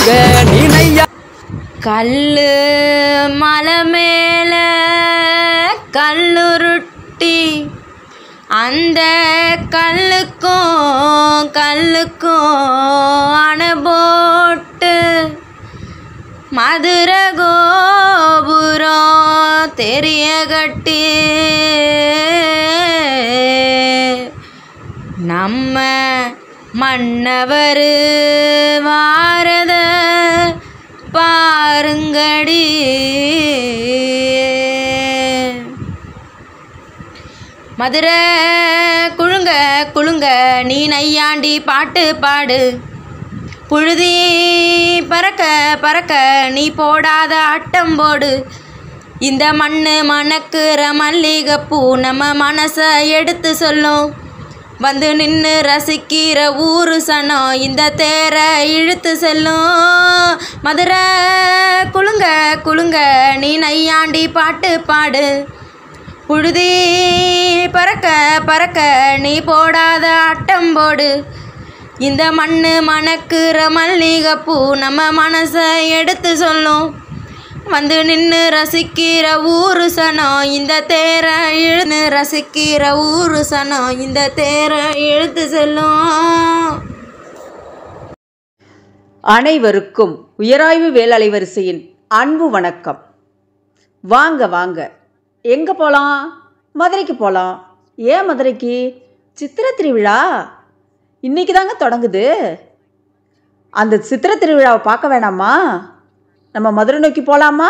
குழுங்க நீ நையா. கல்லு மலை மேல கல்லுருட்டி அந்த கல்லுக்கும் அணை போட்டு மதுரை கோபுரம் தெரிய கட்டி நம்ம மன்னவர் வாரத பாருங்கடி. மதுரை குழுங்க நீ நையாண்டி பாட்டு பாடு. புழுதி பறக்க நீ போடாத ஆட்டம் போடு. இந்த மண்ணு மணக்குற மல்லிகைப்பூ நம்ம மனசை எடுத்து சொல்லும். வந்து நின்று ரசிக்கிற ஊரு சனம் இந்த தேர இழுத்து செல்லும். மதுரை குழுங்க நீ நையாண்டி பாட்டு பாடு. புழுதி பறக்க நீ போடாத ஆட்டம் போடு. இந்த மண்ணு மணக்குற மல்லிகைப்பூ நம்ம மனசை எடுத்து சொல்லும். வந்து நின்று ரசிக்கிற ஊரு சனம் இந்த தேர இழுத்து செல்லும். அனைவருக்கும் உயராய்வு வேல் அலைவரிசையின் அன்பு வணக்கம். வாங்க எங்க போலாம்? மதுரைக்கு போலாம். ஏன் மதுரைக்கு? சித்திரை திருவிழா இன்னைக்கு தாங்க தொடங்குது. அந்த சித்திரை திருவிழாவை பார்க்க வேணாமா? நம்ம மதுரை நோக்கி போகலாமா?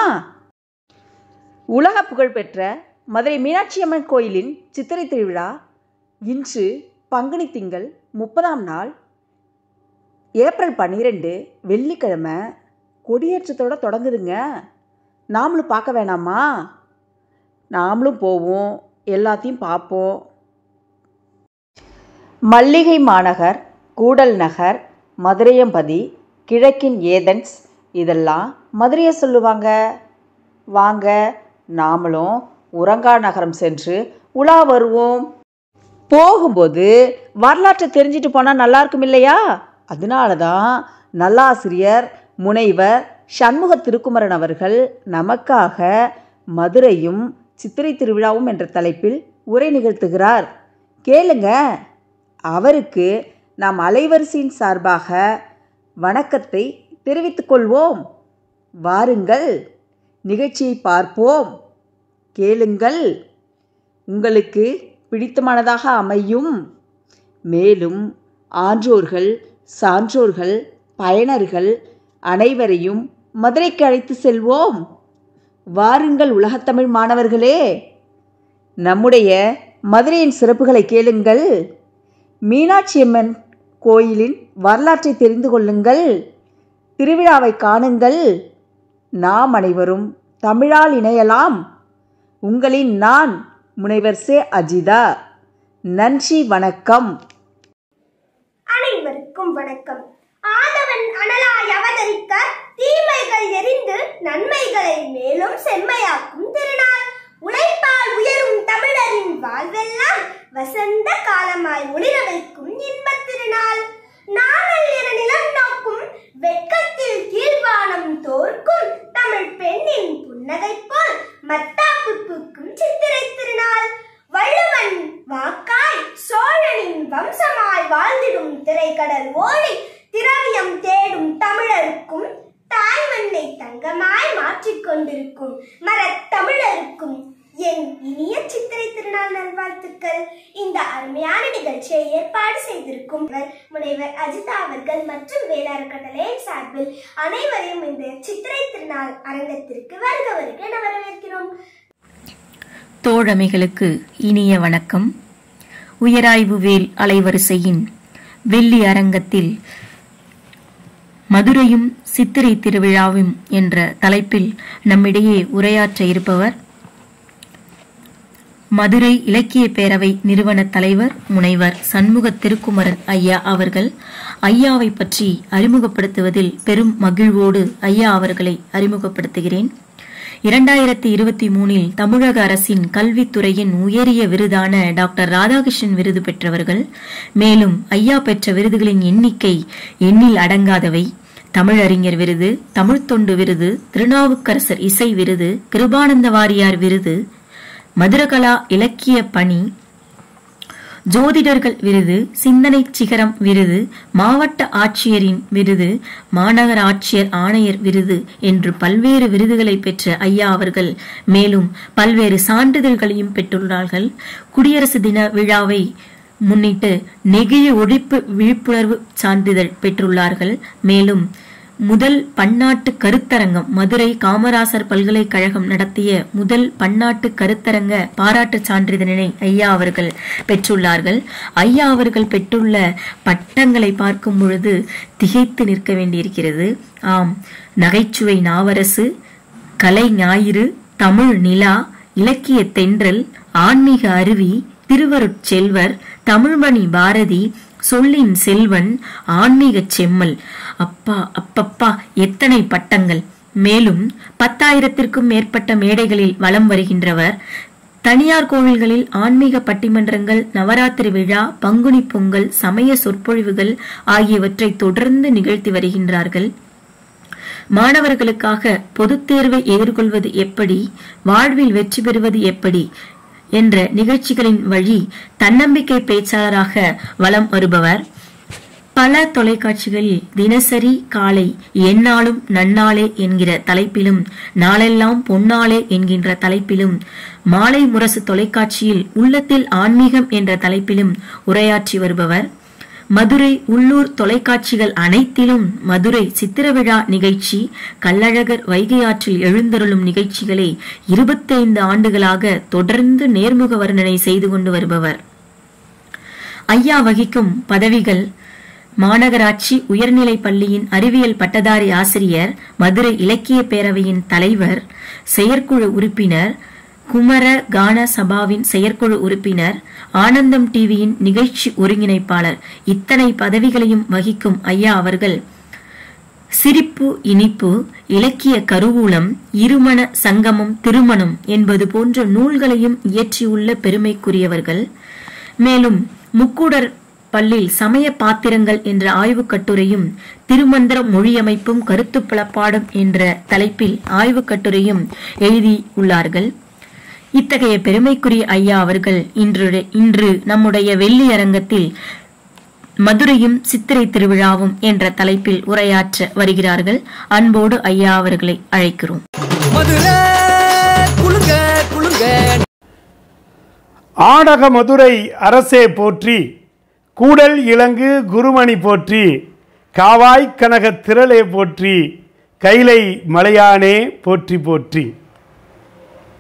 உலக புகழ்பெற்ற மதுரை மீனாட்சி அம்மன் கோயிலின் சித்திரை திருவிழா இன்று பங்குனி திங்கள் 30ஆம் நாள் ஏப்ரல் 12 வெள்ளிக்கிழமை கொடியேற்றத்தோடு தொடங்குதுங்க. நாமளும் பார்க்க வேணாமா? நாமளும் போவோம், எல்லாத்தையும் பார்ப்போம். மல்லிகை மாநகர், கூடல் நகர், மதுரையம்பதி, கிழக்கின் ஏதென்ஸ் இதெல்லாம் மதுரையை சொல்லுவாங்க. வாங்க நாமளும் உறங்கா நகரம் சென்று உலா வருவோம். போகும்போது வரலாற்றை தெரிஞ்சிட்டு போனால் நல்லா இருக்கும் இல்லையா? அதனால தான் நல்லாசிரியர் முனைவர் சண்முக திருக்குமரன் அவர்கள் நமக்காக மதுரையும் சித்திரை திருவிழாவும் என்ற தலைப்பில் உரை நிகழ்த்துகிறார். கேளுங்க. அவருக்கு நாம் அலைவரிசையின் சார்பாக வணக்கத்தை தெரிவித்துக் கொள்வோம். வாருங்கள், நிகழ்ச்சியை பார்ப்போம், கேளுங்கள். உங்களுக்கு பிடித்தமானதாக அமையும். மேலும் ஆன்றோர்கள், சான்றோர்கள், பயனர்கள் அனைவரையும் மதுரைக்கு அழைத்து செல்வோம். வாருங்கள் உலகத்தமிழ் மாணவர்களே, நம்முடைய மதுரையின் சிறப்புகளை கேளுங்கள். மீனாட்சியம்மன் கோயிலின் வரலாற்றை தெரிந்து கொள்ளுங்கள். திருவிழாவை காணுங்கள். நாம் அனைவரும் தமிழால் இணையலாம். உங்களின் நான் முனைவர் சே அஜிதா. நன்றி, வணக்கம். அனைவருக்கும் வணக்கம். ஆதவன் அனலாய் அவதரிக்க தீமைகள் எரிந்து நன்மைகளை மேலும் செம்மையாக்கும் திருநாள். உழைப்பால் உயரும் தமிழரின் வாழ்வெல்லாம் வசந்த காலமாய் ஒளிர வைக்கும் இன்பத் திருநாள். நாணல் என நிலம் நோக்கும் வெட்கத்தில் கீழ்வானம் தோற்கும் தமிழ் பெண்ணின் புன்னகை போல் மத்தாப்பு பூக்கும் சித்திரை திருநாள். வள்ளுவன் வாக்காய் சோழனின் வம்சமாய் வாழ்ந்திடும் திரைக்கடல் ஓடி திரவியம் தேடும் தமிழருக்கும் தாய்மண்ணை தங்கமாய் மாற்றிக் கொண்டிருக்கும் மரத்தமிழருக்கும் என் இனிய சித்திரை திருநாள் நல்வாழ்த்துக்கள். இந்த அருமையான நிகழ்ச்சியை ஏற்பாடு செய்திருக்கும் முனைவர் அஜிதா அவர்கள் மற்றும் வேளாண்கட்டளையின் சார்பில் அனைவரையும் இந்த சித்திரை திருநாள் அரங்கத்திற்கு வருக என வரவேற்கிறோம். தோழமைகளுக்கு இனிய வணக்கம். உயராய்வு வேல் அலைவரிசையின் வெள்ளி அரங்கத்தில் மதுரையும் சித்திரை திருவிழாவும் என்ற தலைப்பில் நம்மிடையே உரையாற்ற இருப்பவர் மதுரை இலக்கிய பேரவை நிறுவன தலைவர் முனைவர் சண்முக திருக்குமரன் ஐயா அவர்கள். ஐயாவை பற்றி அறிமுகப்படுத்துவதில் பெரும் மகிழ்வோடு ஐயா அவர்களை அறிமுகப்படுத்துகிறேன். 2023 தமிழக அரசின் கல்வித்துறையின் உயரிய விருதான டாக்டர் ராதாகிருஷ்ணன் விருது பெற்றவர்கள். மேலும் ஐயா பெற்ற விருதுகளின் எண்ணிக்கை எண்ணில் அடங்காதவை. தமிழறிஞர் விருது, தமிழ் தொண்டு விருது, திருநாவுக்கரசர் இசை விருது, கிருபானந்த வாரியார் விருது, மதுரகலா இலக்கிய பணி, ஜோதிடர்கள் விருது, சிந்தனை சிகரம் விருது, மாவட்ட ஆட்சியரின் விருது, மாநகர ஆட்சியர் ஆணையர் விருது என்று பல்வேறு விருதுகளை பெற்ற ஐயா அவர்கள் மேலும் பல்வேறு சான்றிதழ்களையும் பெற்றுள்ளார்கள். குடியரசு தின விழாவை முன்னிட்டு நெகிழி ஒழிப்பு விழிப்புணர்வு சான்றிதழ் பெற்றுள்ளார்கள். மேலும் முதல் பன்னாட்டு கருத்தரங்கம், மதுரை காமராசர் பல்கலைக்கழகம் நடத்திய முதல் பன்னாட்டு கருத்தரங்க பாராட்டு சான்றிதழினை ஐயா அவர்கள் பெற்றுள்ளார்கள். ஐயா அவர்கள் பெற்றுள்ள பட்டங்களை பார்க்கும் பொழுது திகைத்து நிற்க வேண்டியிருக்கிறது. ஆம், நகைச்சுவை நாவரசு, கலை ஞாயிறு, தமிழ் நிலா, இலக்கிய தென்றல், ஆன்மீக அருவி, திருவருட்செல்வர், தமிழ்மணி பாரதி, சொல்லின் செல்வன், ஆன்மீக செம்மல். அப்பா அப்பப்பா, எத்தனை பட்டங்கள்! மேலும் 10,000த்திற்கும் மேற்பட்ட மேடைகளில் வலம் வருகின்றவர். தனியார் கோவில்களில் ஆன்மீக பட்டிமன்றங்கள், நவராத்திரி விழா, பங்குனி பொங்கல், சமய சொற்பொழிவுகள் ஆகியவற்றை தொடர்ந்து நிகழ்த்தி வருகின்றார்கள். மாணவர்களுக்காக பொதுத் தேர்வை எதிர்கொள்வது எப்படி, வாழ்வில் வெற்றி பெறுவது எப்படி என்ற நிகழ்ச்சிகளின் வழி தன்னம்பிக்கை பேச்சாளராக வலம் வருபவர். பல தொலைக்காட்சிகளில் தினசரி காலை எந்நாளும் நன்னாளே என்கிற தலைப்பிலும், நாளெல்லாம் பொன்னாளே என்கின்ற தலைப்பிலும், மாலை முரசு தொலைக்காட்சியில் உள்ளத்தில் ஆன்மீகம் என்ற தலைப்பிலும் உரையாற்றி வருபவர். மதுரை உள்ளூர் தொலைக்காட்சிகள் அனைத்திலும் மதுரை சித்திர விழா நிகழ்ச்சி, கள்ளழகர் வைகை ஆற்றில் எழுந்தருளும் நிகழ்ச்சிகளை 25 ஆண்டுகளாக தொடர்ந்து நேர்முக வர்ணனை செய்து கொண்டு வருபவர். ஐயா வகிக்கும் பதவிகள்: மாநகராட்சி உயர்நிலைப் பள்ளியின் அறிவியல் பட்டதாரி ஆசிரியர், மதுரை இலக்கிய பேரவையின் தலைவர், செயற்குழு உறுப்பினர், குமர கான சபாவின் செயற்குழு உறுப்பினர், ஆனந்தம் டிவியின் நிகழ்ச்சி ஒருங்கிணைப்பாளர். இத்தனை பதவிகளையும் வகிக்கும் ஐயா அவர்கள் சிரிப்பு இனிப்பு, இலக்கிய கருவூலம், இருமண சங்கமம், திருமணம் என்பது போன்ற நூல்களையும் இயற்றியுள்ள பெருமைக்குரியவர்கள். மேலும் முக்கூடர் பள்ளியில் சமய பாத்திரங்கள் என்ற ஆய்வுக் கட்டுரையும், திருமந்திர மொழியமைப்பும் கருத்து புலப்பாடும் என்ற தலைப்பில் ஆய்வுக் கட்டுரையும் எழுதியுள்ளார்கள். இத்தகைய பெருமைக்குரிய ஐயா அவர்கள் இன்று நம்முடைய வெள்ளி அரங்கத்தில் மதுரையும் சித்திரை திருவிழாவும் என்ற தலைப்பில் உரையாற்ற வருகிறார்கள். அன்போடு ஐயா அவர்களை அழைக்கிறோம். ஆடக மதுரை அரசே போற்றி, கூடல் இலங்கு குருமணி போற்றி, காவாய் கனக திரளே போற்றி, கைலை மலையானே போற்றி போற்றி.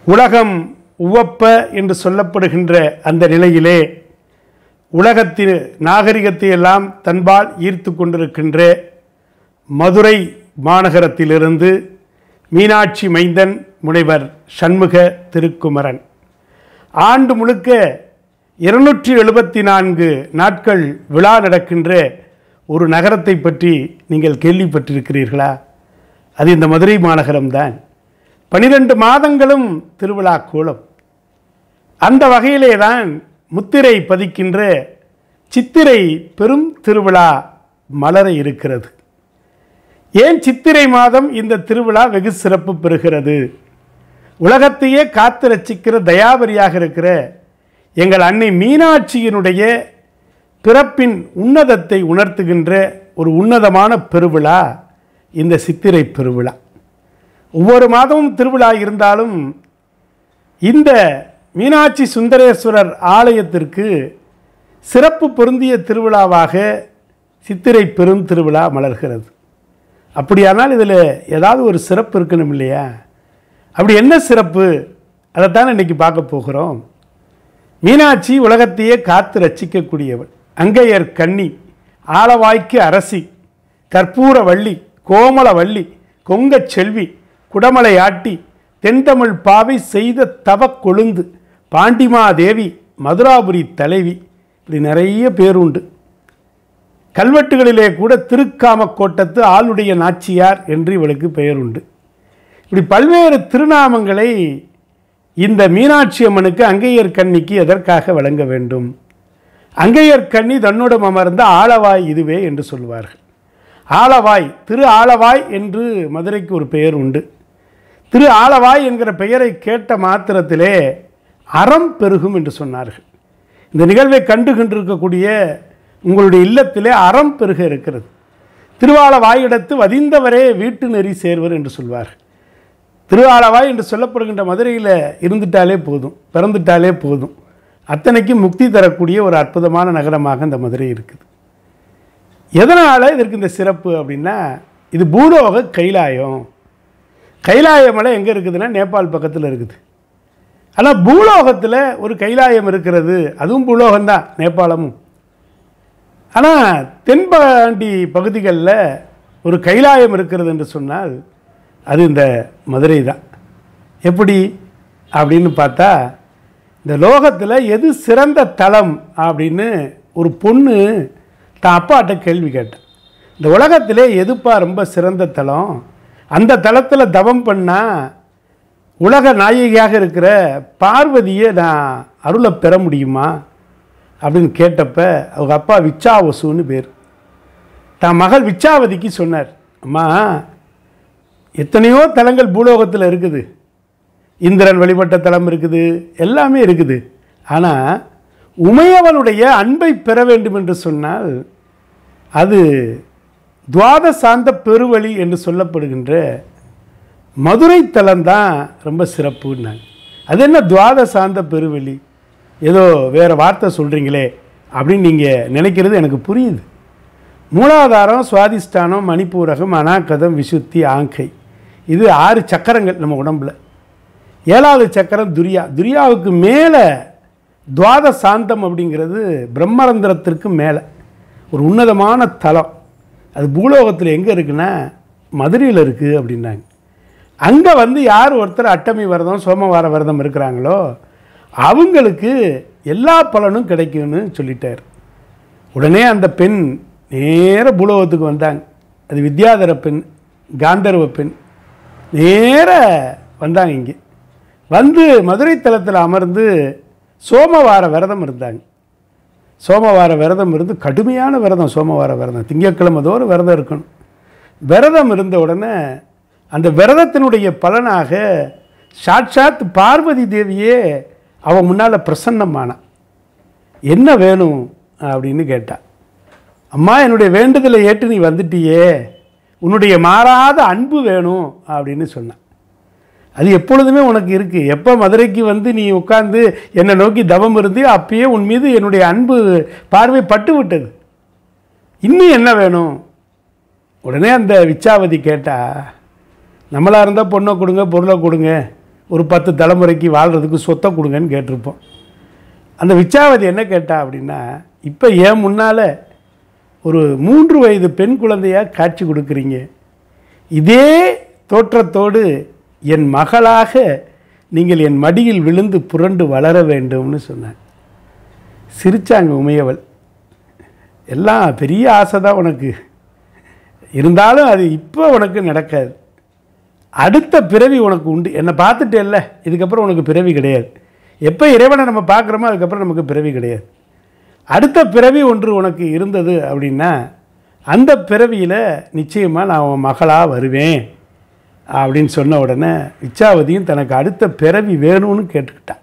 உலகம் உவப்ப என்று சொல்லப்படுகின்ற அந்த நிலையிலே உலகத்தின் நாகரிகத்தை எல்லாம் தன்பால் ஈர்த்து கொண்டிருக்கின்ற மதுரை மாநகரத்திலிருந்து மீனாட்சி மைந்தன் முனைவர் சண்முக திருக்குமரன் ஆண்டு முழுக்க 274 நாட்கள் விழா நடக்கின்ற ஒரு நகரத்தை பற்றி நீங்கள் கேள்விப்பட்டிருக்கிறீர்களா? அது இந்த மதுரை மாநகரம்தான். 12 மாதங்களும் திருவிழா கோலம். அந்த வகையிலே தான் முத்திரை பதிக்கின்ற சித்திரை பெரும் திருவிழா மலர இருக்கிறது. ஏன் சித்திரை மாதம் இந்த திருவிழா வெகு சிறப்பு பெறுகிறது? உலகத்தையே காத்து ரட்சிக்கிற தயாபரியாக இருக்கிற எங்கள் அன்னை மீனாட்சியினுடைய பிறப்பின் உன்னதத்தை உணர்த்துகின்ற ஒரு உன்னதமான பெருவிழா இந்த சித்திரை பெருவிழா. ஒவ்வொரு மாதமும் திருவிழா இருந்தாலும் இந்த மீனாட்சி சுந்தரேஸ்வரர் ஆலயத்திற்கு சிறப்பு பொருந்திய திருவிழாவாக சித்திரை பெரும் திருவிழா மலர்கிறது. அப்படியானால் இதில் ஏதாவது ஒரு சிறப்பு இருக்கணும் இல்லையா? அப்படி என்ன சிறப்பு? அதைத்தான் இன்றைக்கி பார்க்க போகிறோம். மீனாட்சி உலகத்தையே காத்து ரட்சிக்கக்கூடியவள். அங்கையர் கன்னி, ஆலவாய்க்கு அரசி, கற்பூர வள்ளி, கோமல வள்ளி, கொங்கச் செல்வி, குடமலை ஆட்டி, தென்தமிழ் பாவை செய்த தவ கொழுந்து, பாண்டிமாதேவி, மதுராபுரி தலைவி, இப்படி நிறைய பேருண்டு. கல்வெட்டுகளிலே கூட திருக்காமக்கோட்டத்து ஆளுடைய நாச்சியார் என்று இவளுக்கு பெயருண்டு. இப்படி பல்வேறு திருநாமங்களை இந்த மீனாட்சி அம்மனுக்கு அங்கையர் கன்னிக்கு எதற்காக வழங்க வேண்டும்? அங்கையர் கன்னி தன்னுடன் அமர்ந்த ஆலவாய் இதுவே என்று சொல்வார்கள். ஆலவாய், திரு ஆலவாய் என்று மதுரைக்கு ஒரு பெயர் உண்டு. திரு ஆலவாய் என்கிற பெயரை கேட்ட மாத்திரத்திலே அறம் பெருகும் என்று சொன்னார்கள். இந்த நிகழ்வை கண்டுகின்றிருக்கக்கூடிய உங்களுடைய இல்லத்திலே அறம் பெருக இருக்கிறது. திருவாலவாயிடத்து வதிந்தவரே வீட்டு நெறி சேர்வர் என்று சொல்வார்கள். திருவாலவாய் என்று சொல்லப்படுகின்ற மதுரையில் இருந்துட்டாலே போதும், பிறந்துட்டாலே போதும், அத்தனைக்கும் முக்தி தரக்கூடிய ஒரு அற்புதமான நகரமாக இந்த மதுரை இருக்குது. எதனால் இதற்கு இந்த சிறப்பு அப்படின்னா, இது பூலோக கைலாயம். கைலாய மலை எங்கே இருக்குதுன்னா நேபாள் பக்கத்தில் இருக்குது. ஆனால் பூலோகத்தில் ஒரு கைலாயம் இருக்கிறது, அதுவும் பூலோகம்தான், நேபாளமும். ஆனால் தென்பாண்டி பகுதிகளில் ஒரு கைலாயம் இருக்கிறது என்று சொன்னால் அது இந்த மதுரை தான். எப்படி அப்படின்னு பார்த்தா, இந்த லோகத்தில் எது சிறந்த தலம் அப்படின்னு ஒரு பொண்ணு தான் அப்பாட்ட கேள்வி கேட்டேன். இந்த உலகத்திலே எதுப்பா ரொம்ப சிறந்த தலம், அந்த தலத்தில் தவம் பண்ணால் உலக நாயகியாக இருக்கிற பார்வதியை நான் அருளை பெற முடியுமா அப்படின்னு கேட்டப்ப அவங்க அப்பா விச்சாவசுன்னு பேர், தான் மகள் விச்சாவதிக்கு சொன்னார், அம்மா எத்தனையோ தலங்கள் பூலோகத்தில் இருக்குது, இந்திரன் வழிபட்ட தலம் இருக்குது, எல்லாமே இருக்குது. ஆனால் உமையவனுடைய அன்பை பெற வேண்டும் என்று சொன்னால் அது துவாத சாந்த பெருவழி என்று சொல்லப்படுகின்ற மதுரை தலம்தான் ரொம்ப சிறப்புன்னாங்க. அது என்ன துவாத சாந்த பெருவழி, ஏதோ வேறு வார்த்தை சொல்கிறீங்களே அப்படின்னு நீங்கள் நினைக்கிறது எனக்கு புரியுது. மூலாதாரம், சுவாதிஷ்டானம், மணிப்பூரகம், அனாக்கதம், விசுத்தி, ஆங்கை, இது 6 சக்கரங்கள் நம்ம உடம்பில். 7வது சக்கரம் துரியா. துரியாவுக்கு மேலே துவாத சாந்தம் அப்படிங்கிறது பிரம்மரந்திரத்திற்கு மேலே ஒரு உன்னதமான தலம். அது பூலோகத்தில் எங்கே இருக்குன்னா மதுரையில் இருக்குது அப்படின்னாங்க. அங்கே யார் ஒருத்தர் அட்டமி விரதம், சோமவார விரதம் இருக்கிறாங்களோ அவங்களுக்கு எல்லா பலனும் கிடைக்கும்னு சொல்லிட்டார். உடனே அந்த பெண் நேர பூலோகத்துக்கு வந்தாங்க. அது வித்யாதர பெண், காந்தர்வ பெண். நேர வந்தாங்க. இங்கே வந்து மதுரை தலத்தில் அமர்ந்து சோமவார விரதம் இருந்தாங்க. சோமவார விரதம் இருந்து கடுமையான விரதம், சோமவார விரதம், திங்கட்கிழமை தோறும் விரதம் இருக்கணும். விரதம் இருந்த உடனே அந்த விரதத்தினுடைய பலனாக சாட்சாத் பார்வதி தேவியே அவன் முன்னால் பிரசன்னமானான். என்ன வேணும் அப்படின்னு கேட்டா, அம்மா என்னுடைய வேண்டுதலை ஏற்று நீ வந்துட்டியே, உன்னுடைய மாறாத அன்பு வேணும் அப்படின்னு சொன்னான். அது எப்பொழுதுமே உனக்கு இருக்குது. எப்போ மதுரைக்கு நீ உட்கார்ந்து என்னை நோக்கி தவம் இருந்து அப்பயே உன் மீது என்னுடைய அன்பு பார்வை பட்டு விட்டது. இன்னும் என்ன வேணும்? உடனே அந்த விச்சாவதி கேட்டா, நம்மளாக இருந்தால் பொண்ணை கொடுங்க, பொருளை கொடுங்க, ஒரு 10 தலைமுறைக்கு வாழ்கிறதுக்கு சொத்தை கொடுங்கன்னு கேட்டிருப்போம். அந்த விச்சாவதி என்ன கேட்டா அப்படின்னா, இப்போ ஏன் முன்னால் ஒரு 3 வயது பெண் குழந்தையாக காட்சி கொடுக்குறீங்க, இதே தோற்றத்தோடு என் மகளாக நீங்கள் என் மடியில் விழுந்து புரண்டு வளர வேண்டும்னு சொன்னாங்க. சிரிச்சாங்க உமையவள். எல்லாம் பெரிய ஆசை தான் உனக்கு, இருந்தாலும் அது இப்போ உனக்கு நடக்காது. அடுத்த பிறவி உனக்கு உண்டு. என்னை பார்த்துட்டே இல்லை, இதுக்கப்புறம் உனக்கு பிறவி கிடையாது. எப்போ இறைவனை நம்ம பார்க்குறோமோ அதுக்கப்புறம் நமக்கு பிறவி கிடையாது. அடுத்த பிறவி ஒன்று உனக்கு இருந்தது அப்படின்னா அந்த பிறவியில் நிச்சயமாக நான் உன் மகளாக வருவேன் அப்படின்னு சொன்ன உடனே விச்சாவதியும் தனக்கு அடுத்த பிறவி வேணும்னு கேட்டுக்கிட்டான்.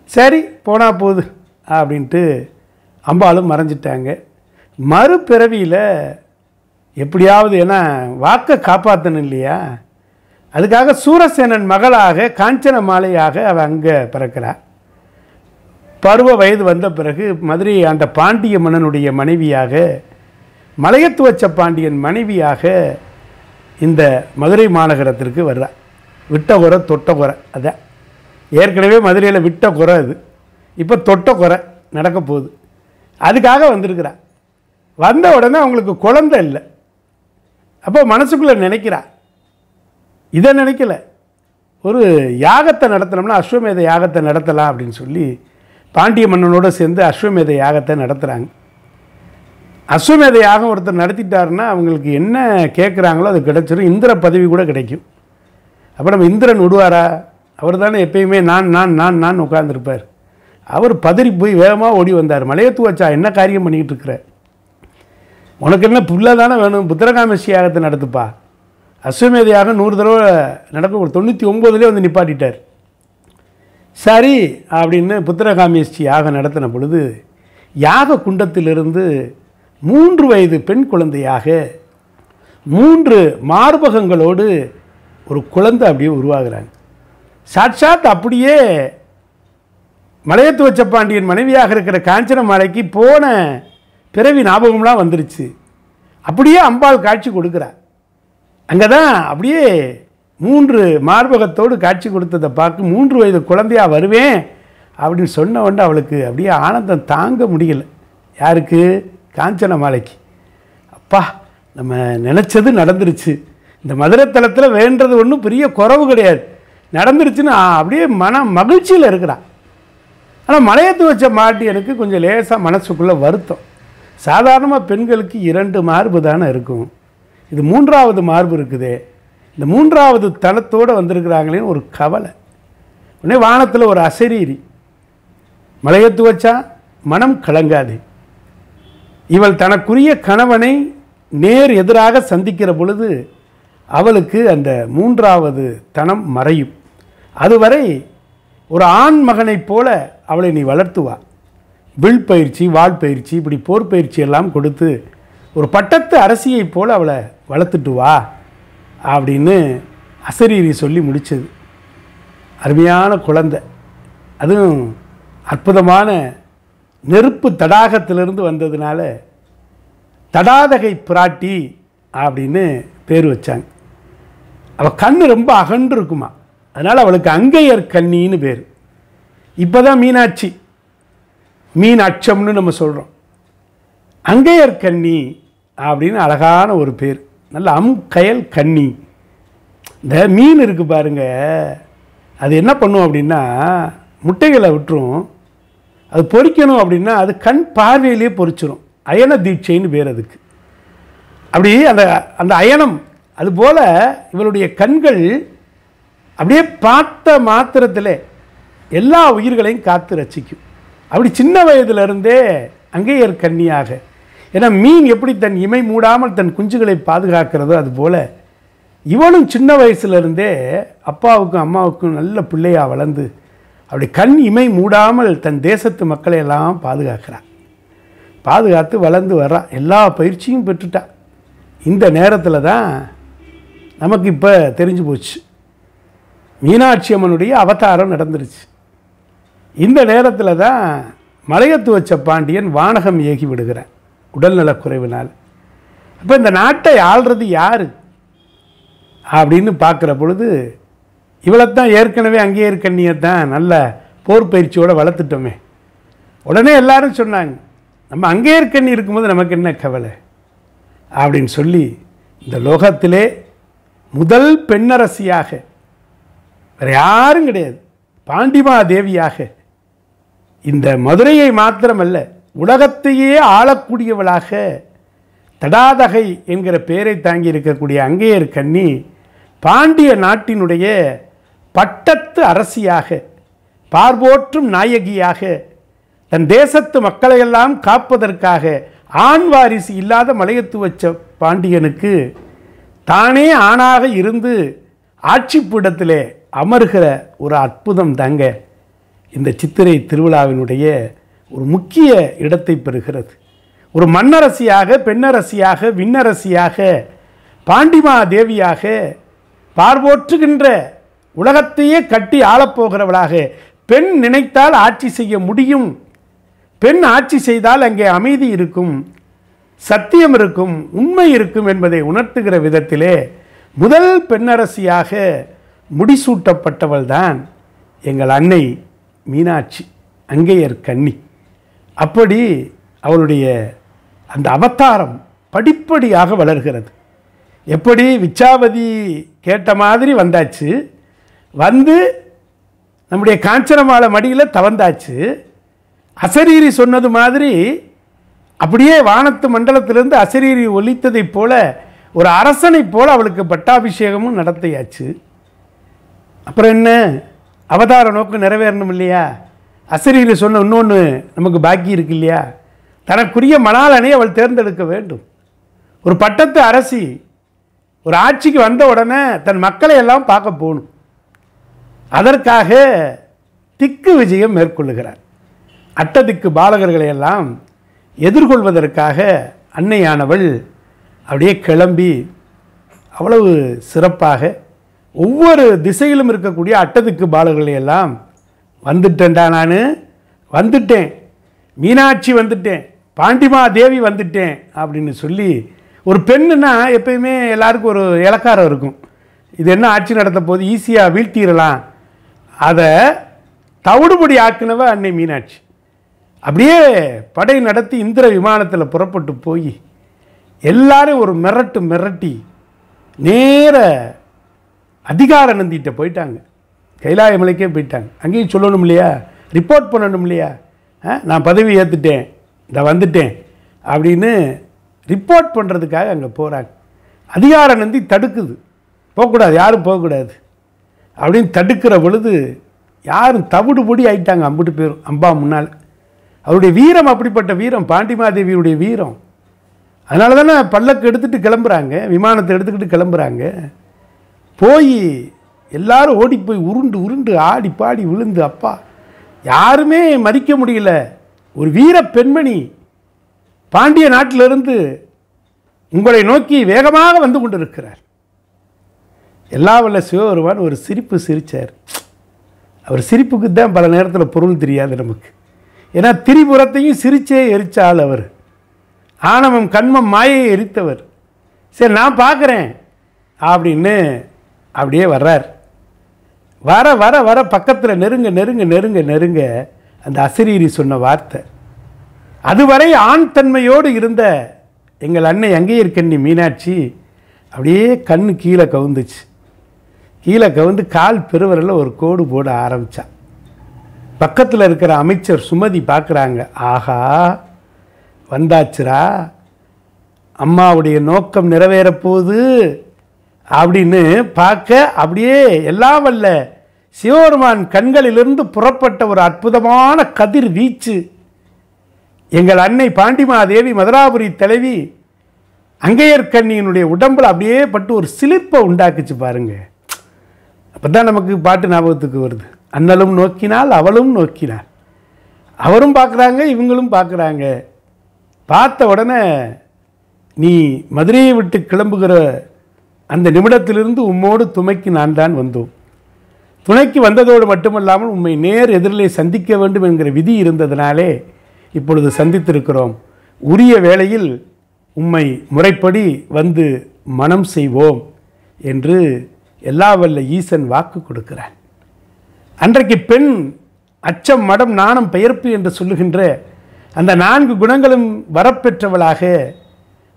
சரி போனால் போகுது அப்படின்ட்டு அம்பாலும் மறைஞ்சிட்டாங்க. மறுபிறவியில் எப்படியாவது, ஏன்னா வாக்கை காப்பாற்றணும் இல்லையா, அதுக்காக சூரசேனன் மகளாக காஞ்சன மாலையாக அவள் அங்கே பிறக்கிறாள். பருவ வயது வந்த பிறகு மதுரை ஆண்ட பாண்டிய மன்னனுடைய மனைவியாக, மலையத்துவச்ச பாண்டியன் மனைவியாக இந்த மதுரை மாநகரத்திற்கு வர்றா. விட்ட குறை தொட்ட குறை, அதான் ஏற்கனவே மதுரையில் விட்ட குறை, அது இப்போ தொட்ட குறை நடக்க போகுது. அதுக்காக வந்திருக்கிறா. வந்த உடனே அவங்களுக்கு குழந்தை இல்லை. அப்போ மனசுக்குள்ளே நினைக்கிறா, இதை நினைக்கல, ஒரு யாகத்தை நடத்தினோம்னா அஸ்வமேத யாகத்தை நடத்தலாம் அப்படின்னு சொல்லி பாண்டிய மன்னனோடு சேர்ந்து அஸ்வமேத யாகத்தை நடத்துகிறாங்க. அஸ்வமேத யாகம் ஒருத்தர் நடத்திட்டாருன்னா அவங்களுக்கு என்ன கேட்குறாங்களோ அது கிடைச்சிடும். இந்திர பதவி கூட கிடைக்கும். அப்போ நம்ம இந்திரன் விடுவாரா? அவர் தானே எப்பயுமே நான் நான் நான் நான் உட்கார்ந்துருப்பார். அவர் பதறி போய் வேகமாக ஓடி வந்தார். மலையத்துவச்சா என்ன காரியம் பண்ணிக்கிட்டு இருக்கிற? உனக்கு என்ன புள்ள தானே வேணும், புத்திரகாமேஷ்டி யாகத்தை நடத்துப்பா. அஸ்வமேத யாகம் 100 தடவை நடக்க, ஒரு 99 வந்து நிப்பாட்டிட்டார். சரி அப்படின்னு புத்திரகாமேஷ்டி யாகம் நடத்தின பொழுது யாக குண்டத்திலிருந்து 3 வயது பெண் குழந்தையாக 3 மார்பகங்களோடு ஒரு குழந்தை அப்படியே உருவாகிறாங்க. சாட்சாத் அப்படியே மலையத்து வச்ச பாண்டியன் மனைவியாக இருக்கிற காஞ்சனமாலைக்கு போன பிறவி ஞாபகம்லாம் வந்துருச்சு. அப்படியே அம்பாள் காட்சி கொடுக்குறார். அங்கே தான் அப்படியே 3 மார்பகத்தோடு காட்சி கொடுத்ததை பார்க்க 3 வயது குழந்தையாக வருவேன் அப்படின்னு சொன்ன உடனே அவளுக்கு அப்படியே ஆனந்தம் தாங்க முடியல. யாருக்கு? காஞ்சனமாலைக்கு. அப்பா, நம்ம நினச்சது நடந்துருச்சு, இந்த மதுரை தலத்தில் வேண்டது ஒன்றும் பெரிய குறவு கிடையாது, நடந்துருச்சுன்னு அப்படியே மகிழ்ச்சியில் இருக்கிறான். ஆனால் மலையத்து வச்ச மாட்டியனுக்கு கொஞ்சம் லேசாக மனசுக்குள்ளே வருத்தம். சாதாரணமாக பெண்களுக்கு 2 மார்பு தானே இருக்கும், இது 3வது மார்பு இருக்குதே, இந்த 3வது தளத்தோடு வந்திருக்கிறாங்களேன்னு ஒரு கவலை. உடனே வானத்தில் ஒரு அசரீரி, மலையத்து வச்சா மனம் கலங்காது, இவள் தனக்குரிய கணவனை நேர் எதிராக சந்திக்கிற பொழுது அவளுக்கு அந்த 3வது தனம் மறையும். அதுவரை ஒரு ஆண் மகனைப் போல அவளை நீ வளர்த்துவா. வில் பயிற்சி, வாள் பயிற்சி, இப்படி போர் பயிற்சி எல்லாம் கொடுத்து ஒரு பட்டத்து அரசியைப் போல் அவளை வளர்த்துட்டு வா அப்படின்னு அசரீரி சொல்லி முடித்தது. அருமையான குழந்தை, அதுவும் அற்புதமான நெருப்பு தடாகத்திலிருந்து வந்ததுனால தடாதகை பிராட்டி அப்படின்னு பேர் வச்சாங்க. அவள் கண் ரொம்ப அகன்று இருக்குமா, அதனால் அவளுக்கு அங்கையர் கன்னின்னு பேர். இப்போ தான் மீனாட்சி, மீன் அச்சம்னு நம்ம சொல்கிறோம். அங்கையர் கன்னி அப்படின்னு அழகான ஒரு பேர், நல்ல கயல் கன்னி. இந்த மீன் இருக்குது பாருங்க, அது என்ன பண்ணும் அப்படின்னா முட்டைகளை விட்டுரும், அது பொரிக்கணும் அப்படின்னா அது கண் பார்வையிலே பொரிச்சிடும். அயன தீட்சைன்னு பேர் அதுக்கு. அப்படி அந்த அந்த அயனம், அதுபோல் இவளுடைய கண்கள் அப்படியே பார்த்த மாத்திரத்தில் எல்லா உயிர்களையும் காத்து ரசிக்கும். அப்படி சின்ன வயதிலிருந்தே அங்கையர் கன்னியாக, ஏன்னா மீன் எப்படி தன் இமை மூடாமல் தன் குஞ்சுகளை பாதுகாக்கிறதோ அதுபோல் இவளும் சின்ன வயசுலேருந்தே அப்பாவுக்கும் அம்மாவுக்கும் நல்ல பிள்ளையாக வளர்ந்து அப்படி கண் இமை மூடாமல் தன் தேசத்து மக்களை எல்லாம் பாதுகாக்கிறாள். பாதுகாத்து வளர்ந்து வர்றா, எல்லா பயிற்சியும் பெற்றுட்டா. இந்த நேரத்தில் தான் நமக்கு இப்போ தெரிஞ்சு போச்சு, மீனாட்சி அம்மனுடைய அவதாரம் நடந்துருச்சு. இந்த நேரத்தில் தான் மலையத்து வச்ச பாண்டியன் வானகம் ஏகி விடுகிறான் உடல்நலக்குறைவினால். அப்போ இந்த நாட்டை ஆள்றது யார் அப்படின்னு பார்க்குற பொழுது இவளைத்தான் ஏற்கனவே அங்கேயர் கண்ணியை தான் நல்ல போர் பயிற்சியோடு வளர்த்துட்டோமே. உடனே எல்லாரும் சொன்னாங்க, நம்ம அங்கேயர் கண்ணி இருக்கும்போது நமக்கு என்ன கவலை அப்படின்னு சொல்லி இந்த லோகத்திலே முதல் பெண்ணரசியாக, வேறு யாரும் கிடையாது, பாண்டிமா தேவியாக இந்த மதுரையை மாத்திரமல்ல உலகத்தையே ஆளக்கூடியவளாக தடாதகை என்கிற பெயரை தாங்கி இருக்கக்கூடிய அங்கையர் கன்னி பாண்டிய நாட்டினுடைய பட்டத்து அரசியாக, பார்போற்றும் நாயகியாக, தன் தேசத்து மக்களையெல்லாம் காப்பதற்காக ஆண் வாரிசு இல்லாத மலையத்து வச்ச பாண்டியனுக்கு தானே ஆணாக இருந்து ஆட்சி பீடத்திலே அமர்கிற ஒரு அற்புதம் தாங்க இந்த சித்திரை திருவிழாவினுடைய ஒரு முக்கிய இடத்தை பெறுகிறது. ஒரு மன்னரசியாக, பெண்ணரசியாக, விண்ணரசியாக, பாண்டிமா தேவியாக, பார்போற்றுகின்ற உலகத்தையே கட்டி ஆளப்போகிறவளாக, பெண் நினைத்தால் ஆட்சி செய்ய முடியும், பெண் ஆட்சி செய்தால் அங்கே அமைதி இருக்கும், சத்தியம் இருக்கும், உண்மை இருக்கும் என்பதை உணர்த்துகிற விதத்திலே முதல் பெண்ணரசியாக முடிசூட்டப்பட்டவள் தான் எங்கள் அன்னை மீனாட்சி அங்கையர் கன்னி. அப்படி அவளுடைய அந்த அவதாரம் படிப்படியாக வளர்கிறது. எப்படி விச்சாவதி கேட்ட மாதிரி வந்தாச்சு, வந்து நம்முடைய காஞ்சனமாலை மடியில் தவந்தாச்சு, அசரீரி சொன்னது மாதிரி அப்படியே வானத்து மண்டலத்திலிருந்து அசரீரி ஒலித்ததைப் போல ஒரு அரசனைப் போல அவளுக்கு பட்டாபிஷேகமும் நடத்தியாச்சு. அப்புறம் என்ன, அவதார நோக்கம் நிறைவேறணும் இல்லையா? அசரீரி சொன்ன இன்னொன்று நமக்கு பாக்கி இருக்கு இல்லையா? தனக்குரிய மணாளனை அவள் தேர்ந்தெடுக்க வேண்டும். ஒரு பட்டத்து அரசி ஒரு ஆட்சிக்கு வந்த உடனே தன் மக்களை எல்லாம் பார்க்க போகணும். அதற்காக திக்கு விஜயம் மேற்கொள்ளுகிறார். அட்டதிக்கு பாலகர்களை எல்லாம் எதிர்கொள்வதற்காக அன்னையானவள் அப்படியே கிளம்பி அவ்வளவு சிறப்பாக ஒவ்வொரு திசையிலும் இருக்கக்கூடிய அட்டதிக்கு பாலகர்களை எல்லாம் வந்துட்டேன்டா, நான் வந்துட்டேன், மீனாட்சி வந்துட்டேன், பாண்டிமா தேவி வந்துட்டேன் அப்படின்னு சொல்லி. ஒரு பெண்ணுன்னா எப்பயுமே எல்லாருக்கும் ஒரு இலக்காரம் இருக்கும். இது என்ன ஆட்சி நடத்த போது ஈஸியாக வீழ்த்திடலாம், அதை தவிடுபடி ஆக்கினவ அன்னை மீனாட்சி. அப்படியே படை நடத்தி இந்திர விமானத்தில் புறப்பட்டு போய் எல்லாரும் ஒரு மிரட்டி நேர அதிகார நந்திட்ட போயிட்டாங்க. கைலாய மலைக்கே போயிட்டாங்க. அங்கேயும் சொல்லணும் இல்லையா, ரிப்போர்ட் பண்ணணும் இல்லையா, நான் பதவி ஏற்றுட்டேன், இந்த வந்துட்டேன் அப்படின்னு ரிப்போர்ட் பண்ணுறதுக்காக அங்கே போகிறாங்க. அதிகார நந்தி தடுக்குது, போகக்கூடாது, யாரும் போகக்கூடாது அப்படின்னு தடுக்கிற பொழுது யாரும் தவிடுபொடி ஆயிட்டாங்க. அம்பிட்டு பேரும் அம்பா முன்னால். அவருடைய வீரம் அப்படிப்பட்ட வீரம், பாண்டிமாதேவியுடைய வீரம். அதனால தானே பல்லக்கு எடுத்துகிட்டு கிளம்புறாங்க, விமானத்தை எடுத்துக்கிட்டு கிளம்புறாங்க. போய் எல்லாரும் ஓடி போய் உருண்டு உருண்டு ஆடி பாடி விழுந்து, அப்பா யாருமே மதிக்க முடியல. ஒரு வீர பெண்மணி பாண்டிய நாட்டிலிருந்து உங்களை நோக்கி வேகமாக வந்து கொண்டிருக்கிறார். எல்லா வல்ல சிவபெருமான் ஒரு சிரிப்பு சிரித்தார். அவர் சிரிப்புக்கு தான் பல நேரத்தில் பொருள் தெரியாது நமக்கு. ஏன்னா திரிபுரத்தையும் சிரிச்சே எரிச்சாள் அவர். ஆணவம் கண்மம் மாயை எரித்தவர். சரி நான் பார்க்குறேன் அப்படின்னு அப்படியே வர்றார். வர வர வர பக்கத்தில் நெருங்க நெருங்க நெருங்க நெருங்க அந்த அசரீரி சொன்ன வார்த்தை, அதுவரை ஆண் தன்மையோடு இருந்த எங்கள் அன்னை அங்கேயர்கண்ணி மீனாட்சி அப்படியே கண்ணு கீழே கவுந்துச்சு. கீழே கவுந்து கால் பெருவரில் ஒரு கோடு போட ஆரம்பித்தா. பக்கத்தில் இருக்கிற அமைச்சர் சுமதி பார்க்குறாங்க, ஆஹா வந்தாச்சுரா, அம்மாவுடைய நோக்கம் நிறைவேறப் போகுது அப்படின்னு பார்க்க அப்படியே எல்லாம் வல்ல சிவபெருமான் கண்களிலிருந்து புறப்பட்ட ஒரு அற்புதமான கதிர் வீச்சு எங்கள் அன்னை பாண்டிமாதேவி மதுராபுரி தலைவி அங்கேயர்கண்ணியினுடைய உடம்பில் அப்படியே பட்டு ஒரு சிலிர்ப்பை உண்டாக்குச்சு பாருங்க. அப்போ தான் நமக்கு பாட்டு ஞாபகத்துக்கு வருது, அண்ணலும் நோக்கினால் அவளும் நோக்கினாள். அவரும் பார்க்குறாங்க, இவங்களும் பார்க்குறாங்க. பார்த்த உடனே நீ மதுரையை விட்டு கிளம்புகிற அந்த நிமிடத்திலிருந்து உம்மோடு துணைக்கு நான் தான் வந்தோம். துணைக்கு வந்ததோடு மட்டுமல்லாமல் உம்மை நேர் எதிரிலே சந்திக்க வேண்டும் என்கிற விதி இருந்ததினாலே இப்பொழுது சந்தித்திருக்கிறோம். உரிய வேளையில் உம்மை முறைப்படி வந்து மனம் செய்வோம் என்று எல்லா வல்ல ஈசன் வாக்கு கொடுக்கிறான். அன்றைக்கு பெண் அச்சம் மடம் நாணம் பெயர்ப்பு என்று சொல்லுகின்ற அந்த 4 குணங்களும் வரப்பெற்றவளாக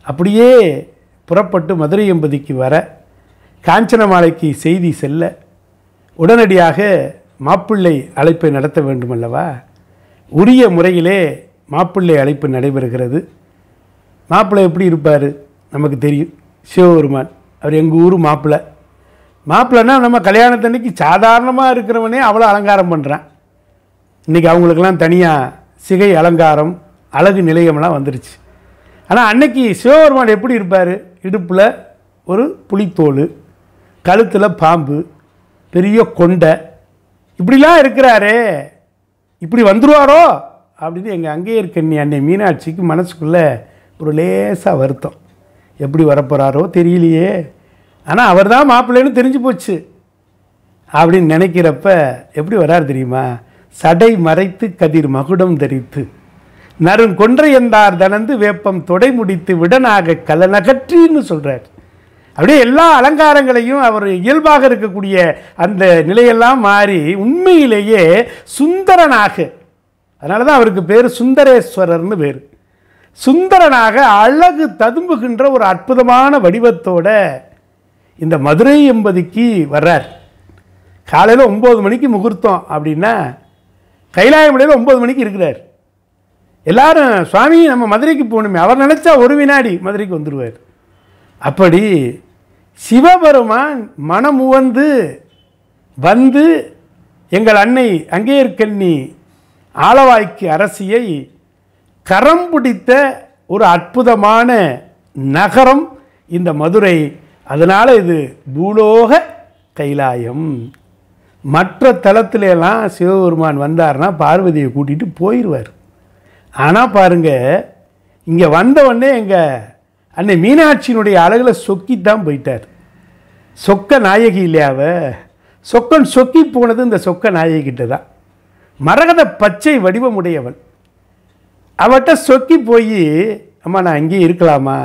அப்படியே புறப்பட்டு மதுரை எம்பதிக்கு வர, காஞ்சனமாலைக்கு செய்தி செல்ல, உடனடியாக மாப்பிள்ளை அழைப்பை நடத்த வேண்டுமல்லவா. உரிய முறையிலே மாப்பிள்ளை அழைப்பு நடைபெறுகிறது. மாப்பிள்ளை எப்படி இருப்பார் நமக்கு தெரியும், சிவபெருமான். அவர் எங்கள் ஊர் மாப்பிள்ளை. மாப்பிள்ளைன்னா நம்ம கல்யாணத்தன்னைக்கு சாதாரணமாக இருக்கிறவனே அவ்வளோ அலங்காரம் பண்ணுறான். இன்றைக்கி அவங்களுக்கெல்லாம் தனியாக சிகை அலங்காரம் அழகு நிலையம்லாம் வந்துருச்சு. ஆனால் அன்னைக்கு சிவபெருமான் எப்படி இருப்பார், இடுப்பில் ஒரு புலித்தோல், கழுத்தில் பாம்பு, பெரிய கொண்டை, இப்படிலாம் இருக்கிறாரே, இப்படி வந்துடுவாரோ அப்படின்னு எங்கள் அங்கேயர்கண்ணி அன்னை மீனாட்சிக்கு மனசுக்குள்ளே ஒரு லேசாக வருத்தம். எப்படி வரப்போகிறாரோ தெரியலையே, ஆனால் அவர் தான் மாப்பிள்ளைன்னு தெரிஞ்சு போச்சு அப்படின்னு நினைக்கிறப்ப எப்படி வரார் தெரியுமா, சடை மறைத்து கதிர் மகுடம் தரித்து நறுங்கொன்றை என்றார் தனந்து வேப்பம் தொடை முடித்து விடனாக கலநகற்றின்னு சொல்கிறார். அப்படியே எல்லா அலங்காரங்களையும் அவர் இயல்பாக இருக்கக்கூடிய அந்த நிலையெல்லாம் மாறி உண்மையிலேயே சுந்தரனாக, அதனால தான் அவருக்கு பேர் சுந்தரேஸ்வரர்னு பேர். சுந்தரனாக அழகு ததும்புகின்ற ஒரு அற்புதமான வடிவத்தோட இந்த மதுரை எம்பதிக்கு வர்றார். காலையில் 9 மணிக்கு முகூர்த்தம் அப்படின்னா கைலாயமலையில் 9 மணிக்கு இருக்கிறார். எல்லாரும் சுவாமி நம்ம மதுரைக்கு போகணுமே, அவர் நினச்சா ஒரு வினாடி மதுரைக்கு வந்துடுவார். அப்படி சிவபெருமான் மனமுவந்து வந்து எங்கள் அன்னை அங்கேயர்கண்ணி ஆலவாய்க்கு அரசியை கரம் பிடித்த ஒரு அற்புதமான நகரம் இந்த மதுரை. அதனால் இது பூலோக கைலாயம். மற்ற தலத்திலெல்லாம் சிவபெருமான் வந்தார்னா பார்வதியை கூட்டிகிட்டு போயிடுவார். ஆனால் பாருங்கள், இங்கே வந்தவொடனே எங்கள் அன்னை மீனாட்சியினுடைய அழகில் சொக்கித்தான் போயிட்டார். சொக்க நாயகி இல்லையாவ, சொக்கன் சொக்கி போனது இந்த சொக்க நாயகிட்ட தான். மரகத பச்சை வடிவமுடையவள். அவட்ட சொக்கி போய், அம்மா நான் அங்கேயே இருக்கலாமா?